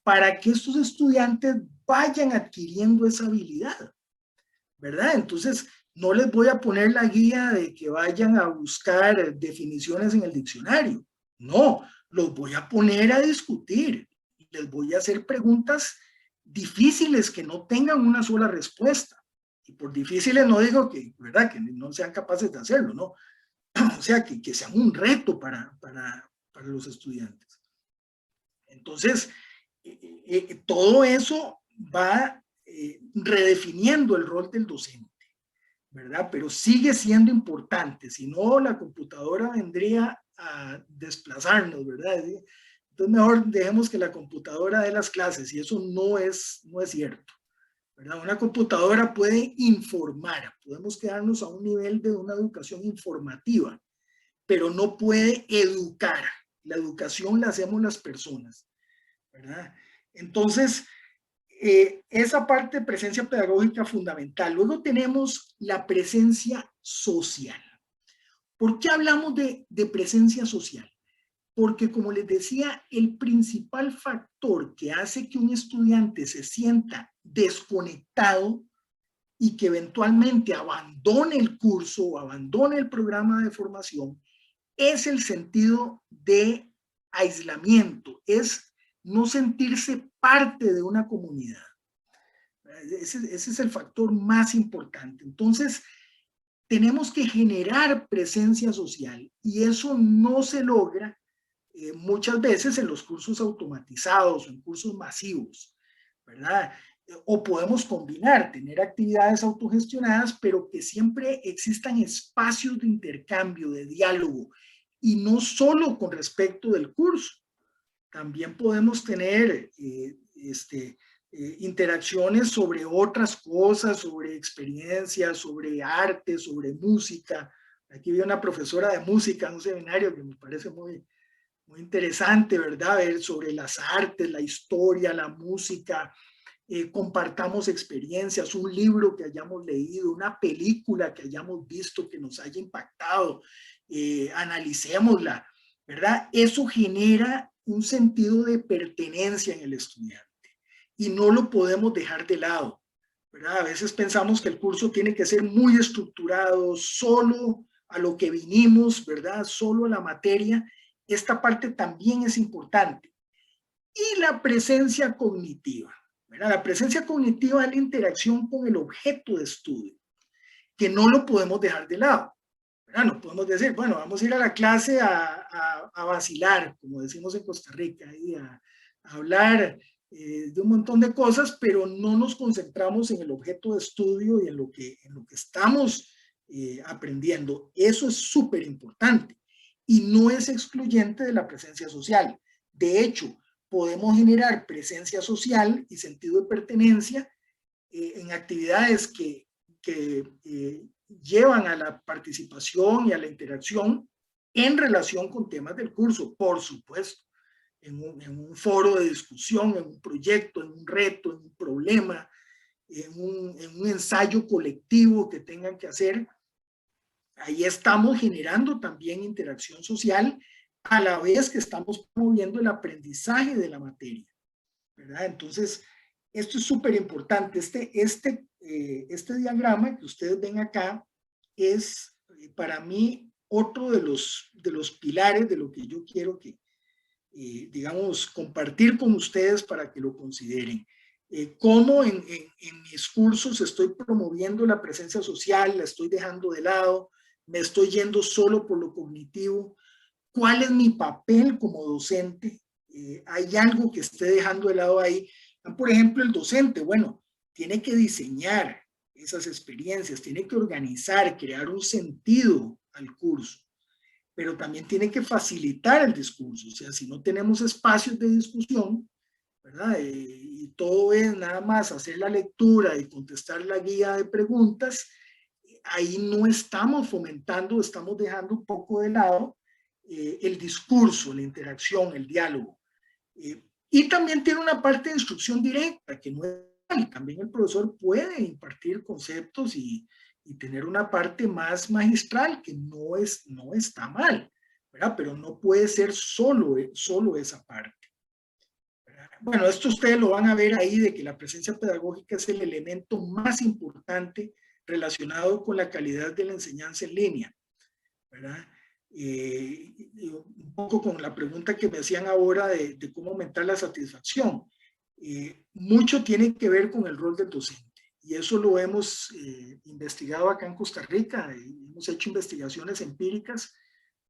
[SPEAKER 2] para que estos estudiantes vayan adquiriendo esa habilidad? ¿Verdad? Entonces, no les voy a poner la guía de que vayan a buscar definiciones en el diccionario. No, los voy a poner a discutir. Les voy a hacer preguntas difíciles que no tengan una sola respuesta. Y por difíciles no digo que, ¿verdad?, que no sean capaces de hacerlo, ¿no? O sea, que sean un reto para los estudiantes. Entonces, todo eso va redefiniendo el rol del docente, ¿verdad? Pero sigue siendo importante, si no la computadora vendría a desplazarnos, ¿verdad? Entonces mejor dejemos que la computadora dé las clases, y eso no es cierto, ¿verdad? Una computadora puede informar, podemos quedarnos a un nivel de una educación informativa, pero no puede educar. La educación la hacemos las personas, ¿verdad? Entonces, esa parte de presencia pedagógica fundamental. Luego tenemos la presencia social. ¿Por qué hablamos de presencia social? Porque, como les decía, el principal factor que hace que un estudiante se sienta desconectado y que eventualmente abandone el curso o abandone el programa de formación es el sentido de aislamiento, es no sentirse parte de una comunidad. Ese es el factor más importante. Entonces, tenemos que generar presencia social, y eso no se logra muchas veces en los cursos automatizados o en cursos masivos, ¿verdad? O podemos combinar, tener actividades autogestionadas, pero que siempre existan espacios de intercambio, de diálogo, y no solo con respecto del curso. También podemos tener interacciones sobre otras cosas, sobre experiencias, sobre arte, sobre música. Aquí vi una profesora de música en un seminario que me parece muy interesante, ¿verdad? Ver sobre las artes, la historia, la música. Compartamos experiencias, un libro que hayamos leído, una película que hayamos visto que nos haya impactado, analicémosla, ¿verdad? Eso genera un sentido de pertenencia en el estudiante y no lo podemos dejar de lado, ¿verdad? A veces pensamos que el curso tiene que ser muy estructurado, solo a lo que vinimos, ¿verdad? Solo a la materia. Esta parte también es importante. Y la presencia cognitiva, ¿verdad? La presencia cognitiva es la interacción con el objeto de estudio, que no lo podemos dejar de lado, ¿verdad? No podemos decir, bueno, vamos a ir a la clase a vacilar, como decimos en Costa Rica, y a hablar de un montón de cosas, pero no nos concentramos en el objeto de estudio y en lo que estamos aprendiendo. Eso es súper importante y no es excluyente de la presencia social. De hecho, podemos generar presencia social y sentido de pertenencia en actividades que llevan a la participación y a la interacción en relación con temas del curso, por supuesto, en un foro de discusión, en un proyecto, en un reto, en un problema, en un ensayo colectivo que tengan que hacer. Ahí estamos generando también interacción social a la vez que estamos promoviendo el aprendizaje de la materia, ¿verdad? Entonces, esto es súper importante. Este diagrama que ustedes ven acá es para mí otro de los pilares de lo que yo quiero que, digamos, compartir con ustedes para que lo consideren. Cómo en mis cursos estoy promoviendo la presencia social, la estoy dejando de lado, me estoy yendo solo por lo cognitivo. ¿Cuál es mi papel como docente? ¿Hay algo que esté dejando de lado ahí? Por ejemplo, el docente, bueno, tiene que diseñar esas experiencias, tiene que organizar, crear un sentido al curso. pero también tiene que facilitar el discurso. O sea, si no tenemos espacios de discusión, ¿verdad? Y todo es nada más hacer la lectura y contestar la guía de preguntas, ahí no estamos fomentando, estamos dejando un poco de lado el discurso, la interacción, el diálogo. Y también tiene una parte de instrucción directa, que no es mal. También el profesor puede impartir conceptos y tener una parte más magistral, que no está mal, ¿verdad? Pero no puede ser solo esa parte. Bueno, esto ustedes lo van a ver ahí, de que la presencia pedagógica es el elemento más importante relacionado con la calidad de la enseñanza en línea, ¿verdad? Un poco con la pregunta que me hacían ahora de cómo aumentar la satisfacción. Mucho tiene que ver con el rol del docente, y eso lo hemos investigado acá en Costa Rica. Hemos hecho investigaciones empíricas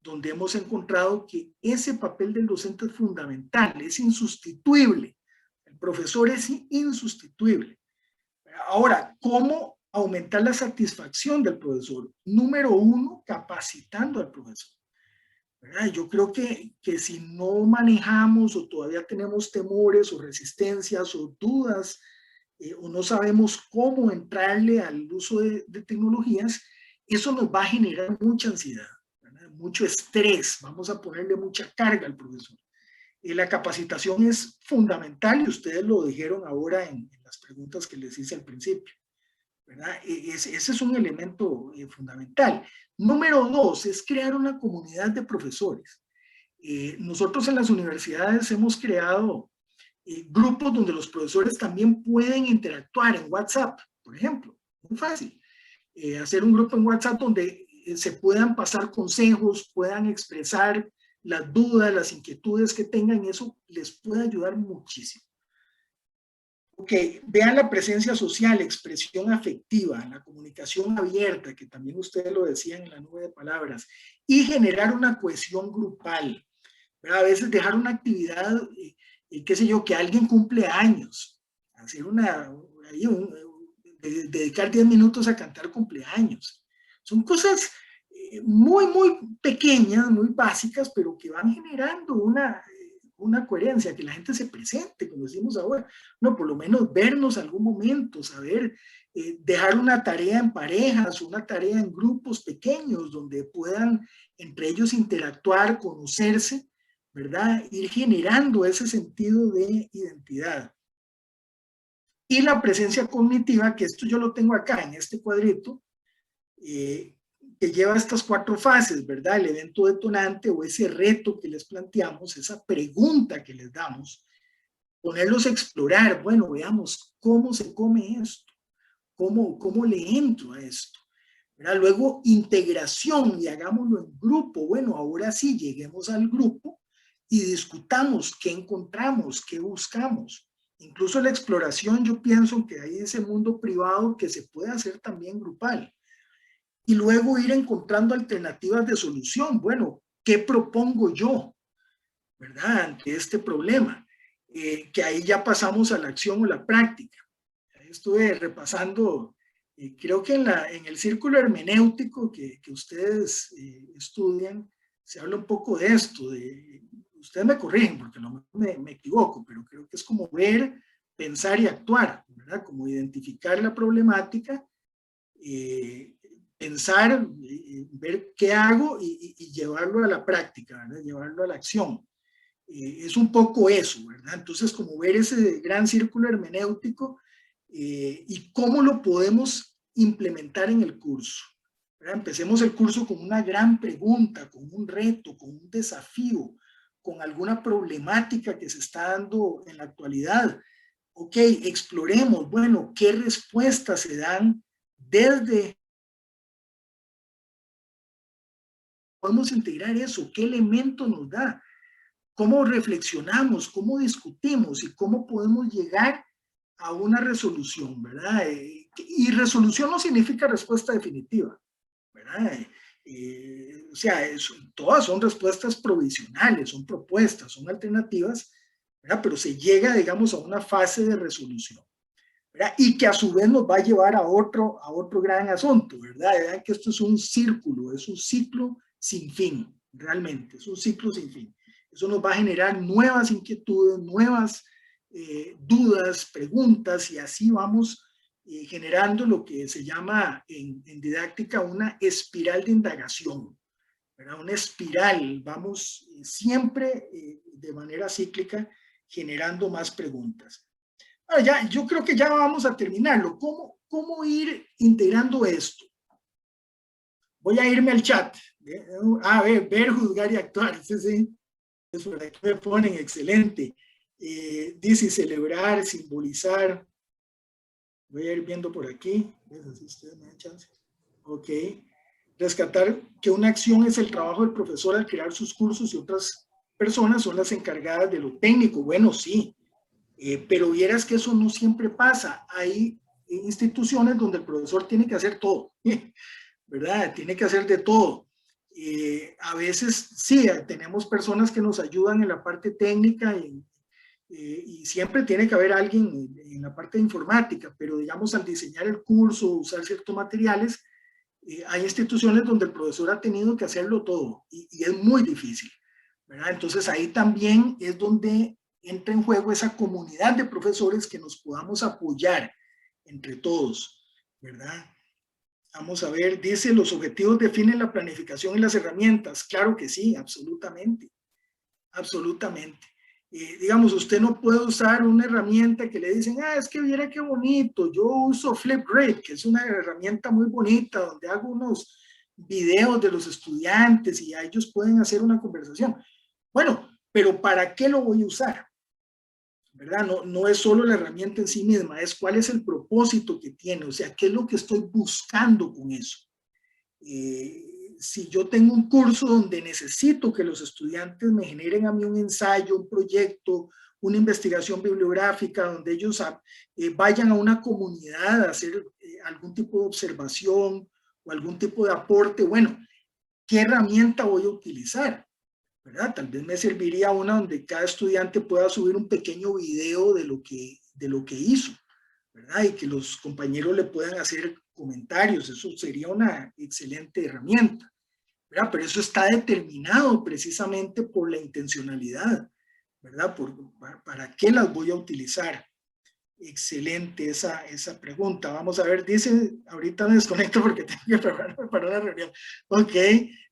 [SPEAKER 2] donde hemos encontrado que ese papel del docente es fundamental, es insustituible. El profesor es insustituible. Ahora, ¿cómo aumentar la satisfacción del profesor? Número uno, capacitando al profesor, ¿verdad? Yo creo que si no manejamos, o todavía tenemos temores o resistencias o dudas, o no sabemos cómo entrarle al uso de tecnologías, eso nos va a generar mucha ansiedad, ¿verdad? Mucho estrés, vamos a ponerle mucha carga al profesor. La capacitación es fundamental, y ustedes lo dijeron ahora en las preguntas que les hice al principio, ¿verdad? Ese es un elemento fundamental. Número dos, es crear una comunidad de profesores. Nosotros en las universidades hemos creado grupos donde los profesores también pueden interactuar en WhatsApp, por ejemplo. Muy fácil. Hacer un grupo en WhatsApp donde se puedan pasar consejos, puedan expresar las dudas, las inquietudes que tengan, y eso les puede ayudar muchísimo. Ok, vean la presencia social, expresión afectiva, la comunicación abierta, que también ustedes lo decían en la nube de palabras, y generar una cohesión grupal. Pero a veces dejar una actividad, qué sé yo, que alguien cumple años, hacer dedicar 10 minutos a cantar cumpleaños. Son cosas muy, muy pequeñas, muy básicas, pero que van generando una coherencia, que la gente se presente, como decimos ahora. No, por lo menos vernos algún momento, saber, dejar una tarea en parejas, una tarea en grupos pequeños, donde puedan entre ellos interactuar, conocerse, ¿verdad? Ir generando ese sentido de identidad. Y la presencia cognitiva, que esto yo lo tengo acá en este cuadrito, que lleva estas 4 fases, ¿verdad? El evento detonante, o ese reto que les planteamos, esa pregunta que les damos, ponerlos a explorar. Bueno, veamos cómo se come esto, cómo le entro a esto, ¿verdad? Luego, integración, y hagámoslo en grupo. Bueno, ahora sí, lleguemos al grupo y discutamos qué encontramos, qué buscamos. Incluso la exploración, yo pienso que hay ese mundo privado que se puede hacer también grupal. Y luego ir encontrando alternativas de solución. Bueno, ¿qué propongo yo, verdad, ante este problema? Que ahí ya pasamos a la acción o la práctica. Estuve repasando, creo que en el círculo hermenéutico que ustedes estudian, se habla un poco de esto, ustedes me corrigen porque no me equivoco, pero creo que es como ver, pensar y actuar, ¿verdad? Como identificar la problemática, pensar, ver qué hago y llevarlo a la práctica, ¿verdad? Llevarlo a la acción. Es un poco eso, ¿verdad? Entonces, como ver ese gran círculo hermenéutico y cómo lo podemos implementar en el curso, ¿verdad? Empecemos el curso con una gran pregunta, con un reto, con un desafío, con alguna problemática que se está dando en la actualidad. Ok, exploremos, bueno, qué respuestas se dan desde... Podemos integrar eso, qué elemento nos da, cómo reflexionamos, cómo discutimos y cómo podemos llegar a una resolución, ¿verdad? Y resolución no significa respuesta definitiva, ¿verdad? O sea, todas son respuestas provisionales, son propuestas, son alternativas, ¿verdad? Pero se llega, digamos, a una fase de resolución, ¿verdad? Y que a su vez nos va a llevar a otro gran asunto, ¿verdad? Vean que esto es un círculo, es un ciclo sin fin, realmente, es un ciclo sin fin. Eso nos va a generar nuevas inquietudes, nuevas dudas, preguntas, y así vamos generando lo que se llama en didáctica una espiral de indagación, ¿verdad? Una espiral, vamos siempre de manera cíclica generando más preguntas. Ahora ya, yo creo que ya vamos a terminarlo. ¿Cómo ir integrando esto? Voy a irme al chat. Ver, juzgar y actuar. Sí, sí. Eso, por aquí me ponen, excelente. Dice celebrar, simbolizar. Voy a ir viendo por aquí. Si ustedes me dan chance. Ok. Rescatar que una acción es el trabajo del profesor al crear sus cursos y otras personas son las encargadas de lo técnico. Bueno, sí. Pero vieras que eso no siempre pasa. Hay instituciones donde el profesor tiene que hacer todo, ¿verdad? Tiene que hacer de todo. A veces sí, tenemos personas que nos ayudan en la parte técnica y siempre tiene que haber alguien en la parte de informática, pero digamos al diseñar el curso, usar ciertos materiales, hay instituciones donde el profesor ha tenido que hacerlo todo y es muy difícil, ¿verdad? Entonces ahí también es donde entra en juego esa comunidad de profesores que nos podamos apoyar entre todos, ¿verdad? Vamos a ver, dice, los objetivos definen la planificación y las herramientas. Claro que sí, absolutamente, absolutamente. Digamos, usted no puede usar una herramienta que le dicen, es que viera qué bonito, yo uso Flipgrid, que es una herramienta muy bonita, donde hago unos videos de los estudiantes y a ellos pueden hacer una conversación. Bueno, pero ¿para qué lo voy a usar? ¿Verdad? No es solo la herramienta en sí misma, es cuál es el propósito que tiene, o sea, qué es lo que estoy buscando con eso. Si yo tengo un curso donde necesito que los estudiantes me generen a mí un ensayo, un proyecto, una investigación bibliográfica, donde ellos vayan a una comunidad a hacer algún tipo de observación o algún tipo de aporte, bueno, ¿qué herramienta voy a utilizar? ¿Verdad? Tal vez me serviría una donde cada estudiante pueda subir un pequeño video de lo que hizo, ¿verdad? Y que los compañeros le puedan hacer comentarios. Eso sería una excelente herramienta, ¿verdad? Pero eso está determinado precisamente por la intencionalidad, ¿verdad? ¿Para qué las voy a utilizar? Excelente esa pregunta. Vamos a ver, dice, ahorita me desconecto porque tengo que prepararme para una reunión. Ok,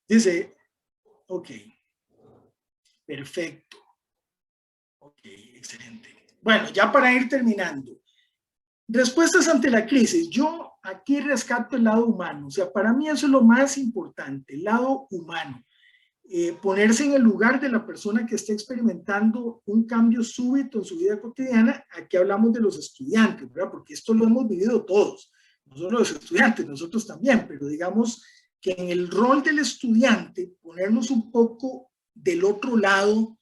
[SPEAKER 2] dice, ok. Perfecto. Ok, excelente. Bueno, ya para ir terminando. Respuestas ante la crisis. Yo aquí rescato el lado humano. O sea, para mí eso es lo más importante, el lado humano. Ponerse en el lugar de la persona que está experimentando un cambio súbito en su vida cotidiana. Aquí hablamos de los estudiantes, ¿verdad? Porque esto lo hemos vivido todos. No solo los estudiantes, nosotros también. Pero digamos que en el rol del estudiante, ponernos un poco del otro lado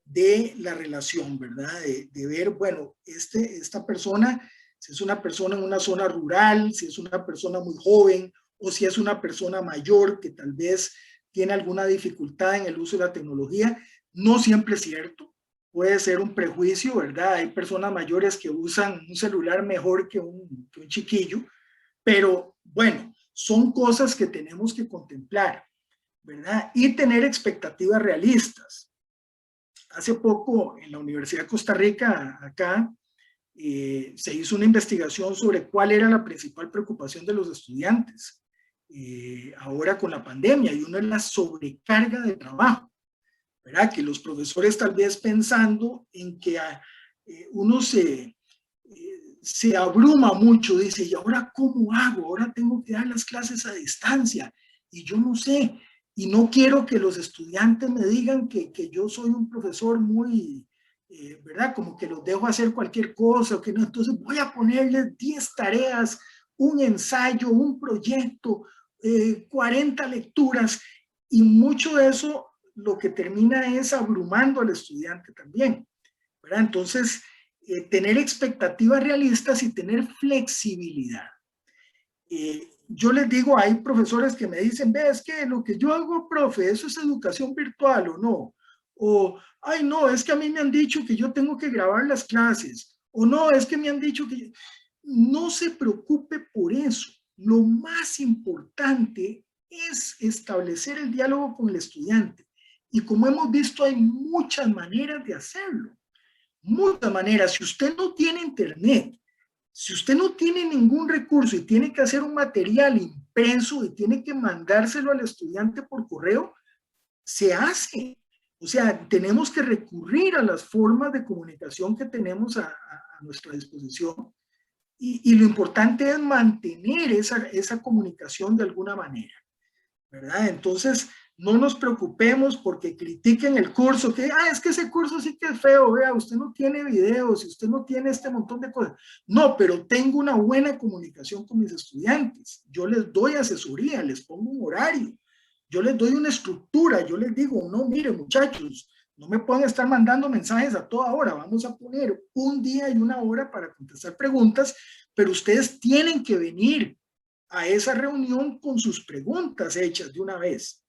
[SPEAKER 2] de la relación, ¿verdad? De ver, bueno, esta persona, si es una persona en una zona rural, si es una persona muy joven, o si es una persona mayor que tal vez tiene alguna dificultad en el uso de la tecnología, no siempre es cierto, puede ser un prejuicio, ¿verdad? Hay personas mayores que usan un celular mejor que un chiquillo, pero bueno, son cosas que tenemos que contemplar, ¿verdad? Y tener expectativas realistas. Hace poco en la Universidad de Costa Rica, acá, se hizo una investigación sobre cuál era la principal preocupación de los estudiantes ahora con la pandemia, y uno es la sobrecarga de trabajo, ¿verdad? Que los profesores tal vez pensando en que uno se abruma mucho, dice, ¿y ahora cómo hago? Ahora tengo que dar las clases a distancia y yo no sé, y no quiero que los estudiantes me digan que yo soy un profesor muy, ¿verdad? Como que los dejo hacer cualquier cosa, o que no, entonces voy a ponerles 10 tareas, un ensayo, un proyecto, 40 lecturas, y mucho de eso lo que termina es abrumando al estudiante también, ¿verdad? Entonces, tener expectativas realistas y tener flexibilidad. Yo les digo, hay profesores que me dicen, ves que lo que yo hago, profe, eso es educación virtual o no. O, ay, no, es que a mí me han dicho que yo tengo que grabar las clases. O no, es que me han dicho que... No se preocupe por eso. Lo más importante es establecer el diálogo con el estudiante. Y como hemos visto, hay muchas maneras de hacerlo. Muchas maneras. Si usted no tiene internet, si usted no tiene ningún recurso y tiene que hacer un material impreso y tiene que mandárselo al estudiante por correo, se hace. O sea, tenemos que recurrir a las formas de comunicación que tenemos a nuestra disposición y lo importante es mantener esa comunicación de alguna manera, ¿verdad? Entonces, no nos preocupemos porque critiquen el curso, que es que ese curso sí que es feo, vea, usted no tiene videos, usted no tiene este montón de cosas. No, pero tengo una buena comunicación con mis estudiantes. Yo les doy asesoría, les pongo un horario, yo les doy una estructura, yo les digo, no, miren muchachos, no me pueden estar mandando mensajes a toda hora, vamos a poner un día y una hora para contestar preguntas, pero ustedes tienen que venir a esa reunión con sus preguntas hechas de una vez.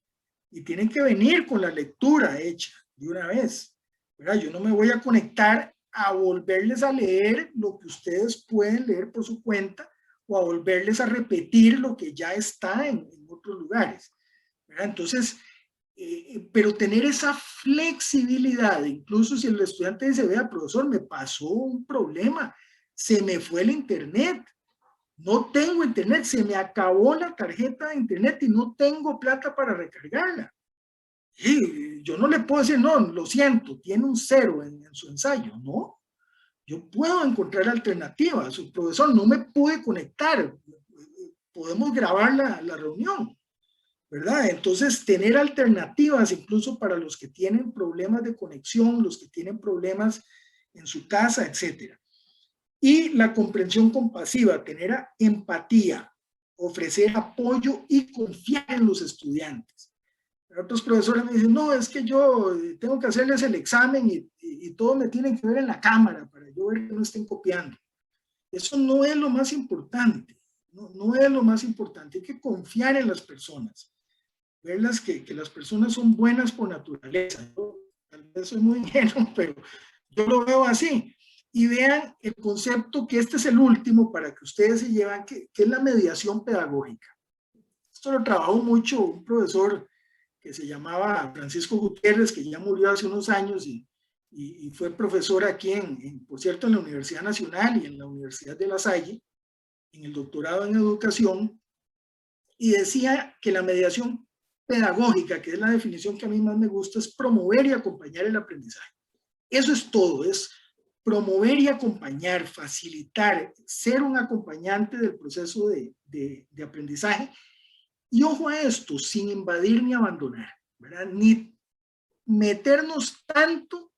[SPEAKER 2] Y tienen que venir con la lectura hecha de una vez, ¿verdad? Yo no me voy a conectar a volverles a leer lo que ustedes pueden leer por su cuenta o a volverles a repetir lo que ya está en otros lugares, ¿verdad? Entonces, pero tener esa flexibilidad, incluso si el estudiante dice, vea, profesor, me pasó un problema, se me fue el internet, no tengo internet, se me acabó la tarjeta de internet y no tengo plata para recargarla. Y yo no le puedo decir, no, lo siento, tiene un 0 en su ensayo. No, yo puedo encontrar alternativas. Su profesor no me puede conectar. Podemos grabar la reunión, ¿verdad? Entonces, tener alternativas incluso para los que tienen problemas de conexión, los que tienen problemas en su casa, etcétera. Y la comprensión compasiva, tener empatía, ofrecer apoyo y confiar en los estudiantes. Otros profesores me dicen, no, es que yo tengo que hacerles el examen y todo me tienen que ver en la cámara para yo ver que no estén copiando. Eso no es lo más importante, no es lo más importante. Hay que confiar en las personas, verlas que las personas son buenas por naturaleza. Yo tal vez soy muy ingenuo, pero yo lo veo así. Y vean el concepto, que este es el último para que ustedes se lleven, que es la mediación pedagógica. Esto lo trabajó mucho un profesor que se llamaba Francisco Gutiérrez, que ya murió hace unos años y fue profesor aquí, por cierto, en la Universidad Nacional y en la Universidad de La Salle, en el doctorado en educación, y decía que la mediación pedagógica, que es la definición que a mí más me gusta, es promover y acompañar el aprendizaje. Eso es todo, es promover y acompañar, facilitar, ser un acompañante del proceso de aprendizaje. Y ojo a esto, sin invadir ni abandonar, ¿verdad? Ni meternos tanto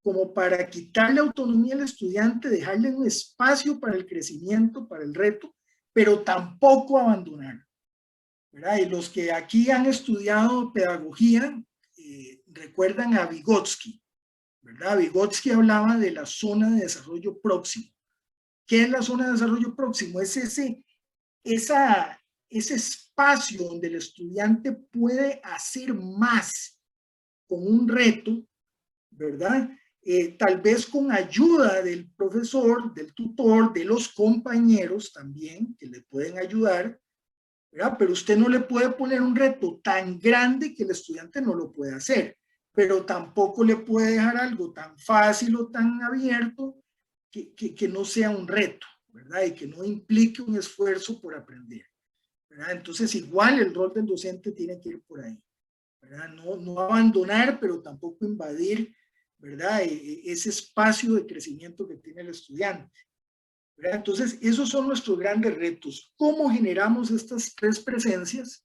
[SPEAKER 2] como para quitarle autonomía al estudiante, dejarle un espacio para el crecimiento, para el reto, pero tampoco abandonar, ¿verdad? Y los que aquí han estudiado pedagogía recuerdan a Vygotsky, ¿verdad? Vygotsky hablaba de la zona de desarrollo próximo. ¿Qué es la zona de desarrollo próximo? Es ese espacio donde el estudiante puede hacer más con un reto, ¿verdad? Tal vez con ayuda del profesor, del tutor, de los compañeros también, que le pueden ayudar, ¿verdad? Pero usted no le puede poner un reto tan grande que el estudiante no lo puede hacer, pero tampoco le puede dejar algo tan fácil o tan abierto que no sea un reto, ¿verdad? Y que no implique un esfuerzo por aprender, ¿verdad? Entonces, igual el rol del docente tiene que ir por ahí, ¿verdad? No abandonar, pero tampoco invadir, ¿verdad? Ese espacio de crecimiento que tiene el estudiante, ¿verdad? Entonces, esos son nuestros grandes retos. ¿Cómo generamos estas tres presencias?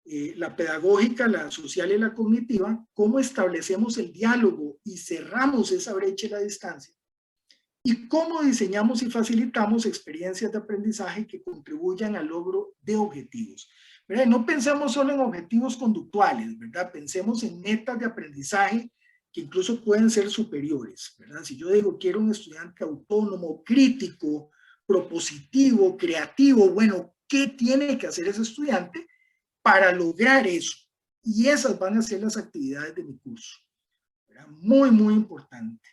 [SPEAKER 2] La pedagógica, la social y la cognitiva. ¿Cómo establecemos el diálogo y cerramos esa brecha y la distancia? Y cómo diseñamos y facilitamos experiencias de aprendizaje que contribuyan al logro de objetivos. ¿Verdad? No pensemos solo en objetivos conductuales, ¿verdad? Pensemos en metas de aprendizaje que incluso pueden ser superiores, ¿verdad? Si yo digo quiero un estudiante autónomo, crítico, propositivo, creativo, bueno, ¿qué tiene que hacer ese estudiante para lograr eso? Y esas van a ser las actividades de mi curso, ¿verdad? Muy, muy importante.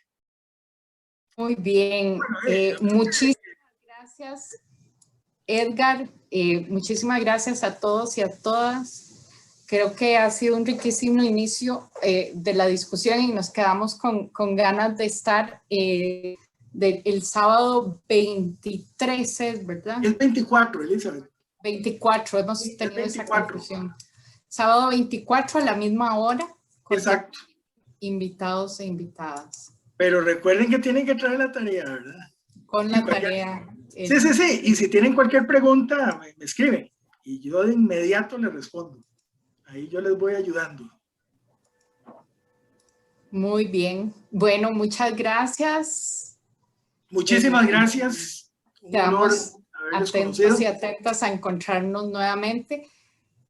[SPEAKER 1] Muy bien, muchísimas gracias. Edgar, muchísimas gracias a todos y a todas. Creo que ha sido un riquísimo inicio de la discusión y nos quedamos con ganas de estar el sábado 23, ¿verdad?
[SPEAKER 2] Es 24, Elizabeth.
[SPEAKER 1] 24, hemos tenido
[SPEAKER 2] 24.
[SPEAKER 1] esa confusión. Sábado 24 a la misma hora.
[SPEAKER 2] Exacto.
[SPEAKER 1] Invitados e invitadas.
[SPEAKER 2] Pero recuerden que tienen que traer la tarea, ¿verdad?
[SPEAKER 1] Con la tarea.
[SPEAKER 2] Sí. Y si tienen cualquier pregunta, me escriben. Y yo de inmediato les respondo. Ahí yo les voy ayudando.
[SPEAKER 1] Muy bien. Bueno, muchas gracias.
[SPEAKER 2] Muchísimas gracias. Un honor
[SPEAKER 1] Quedamos
[SPEAKER 2] haberles
[SPEAKER 1] atentos
[SPEAKER 2] conocido.
[SPEAKER 1] y atentas a encontrarnos nuevamente.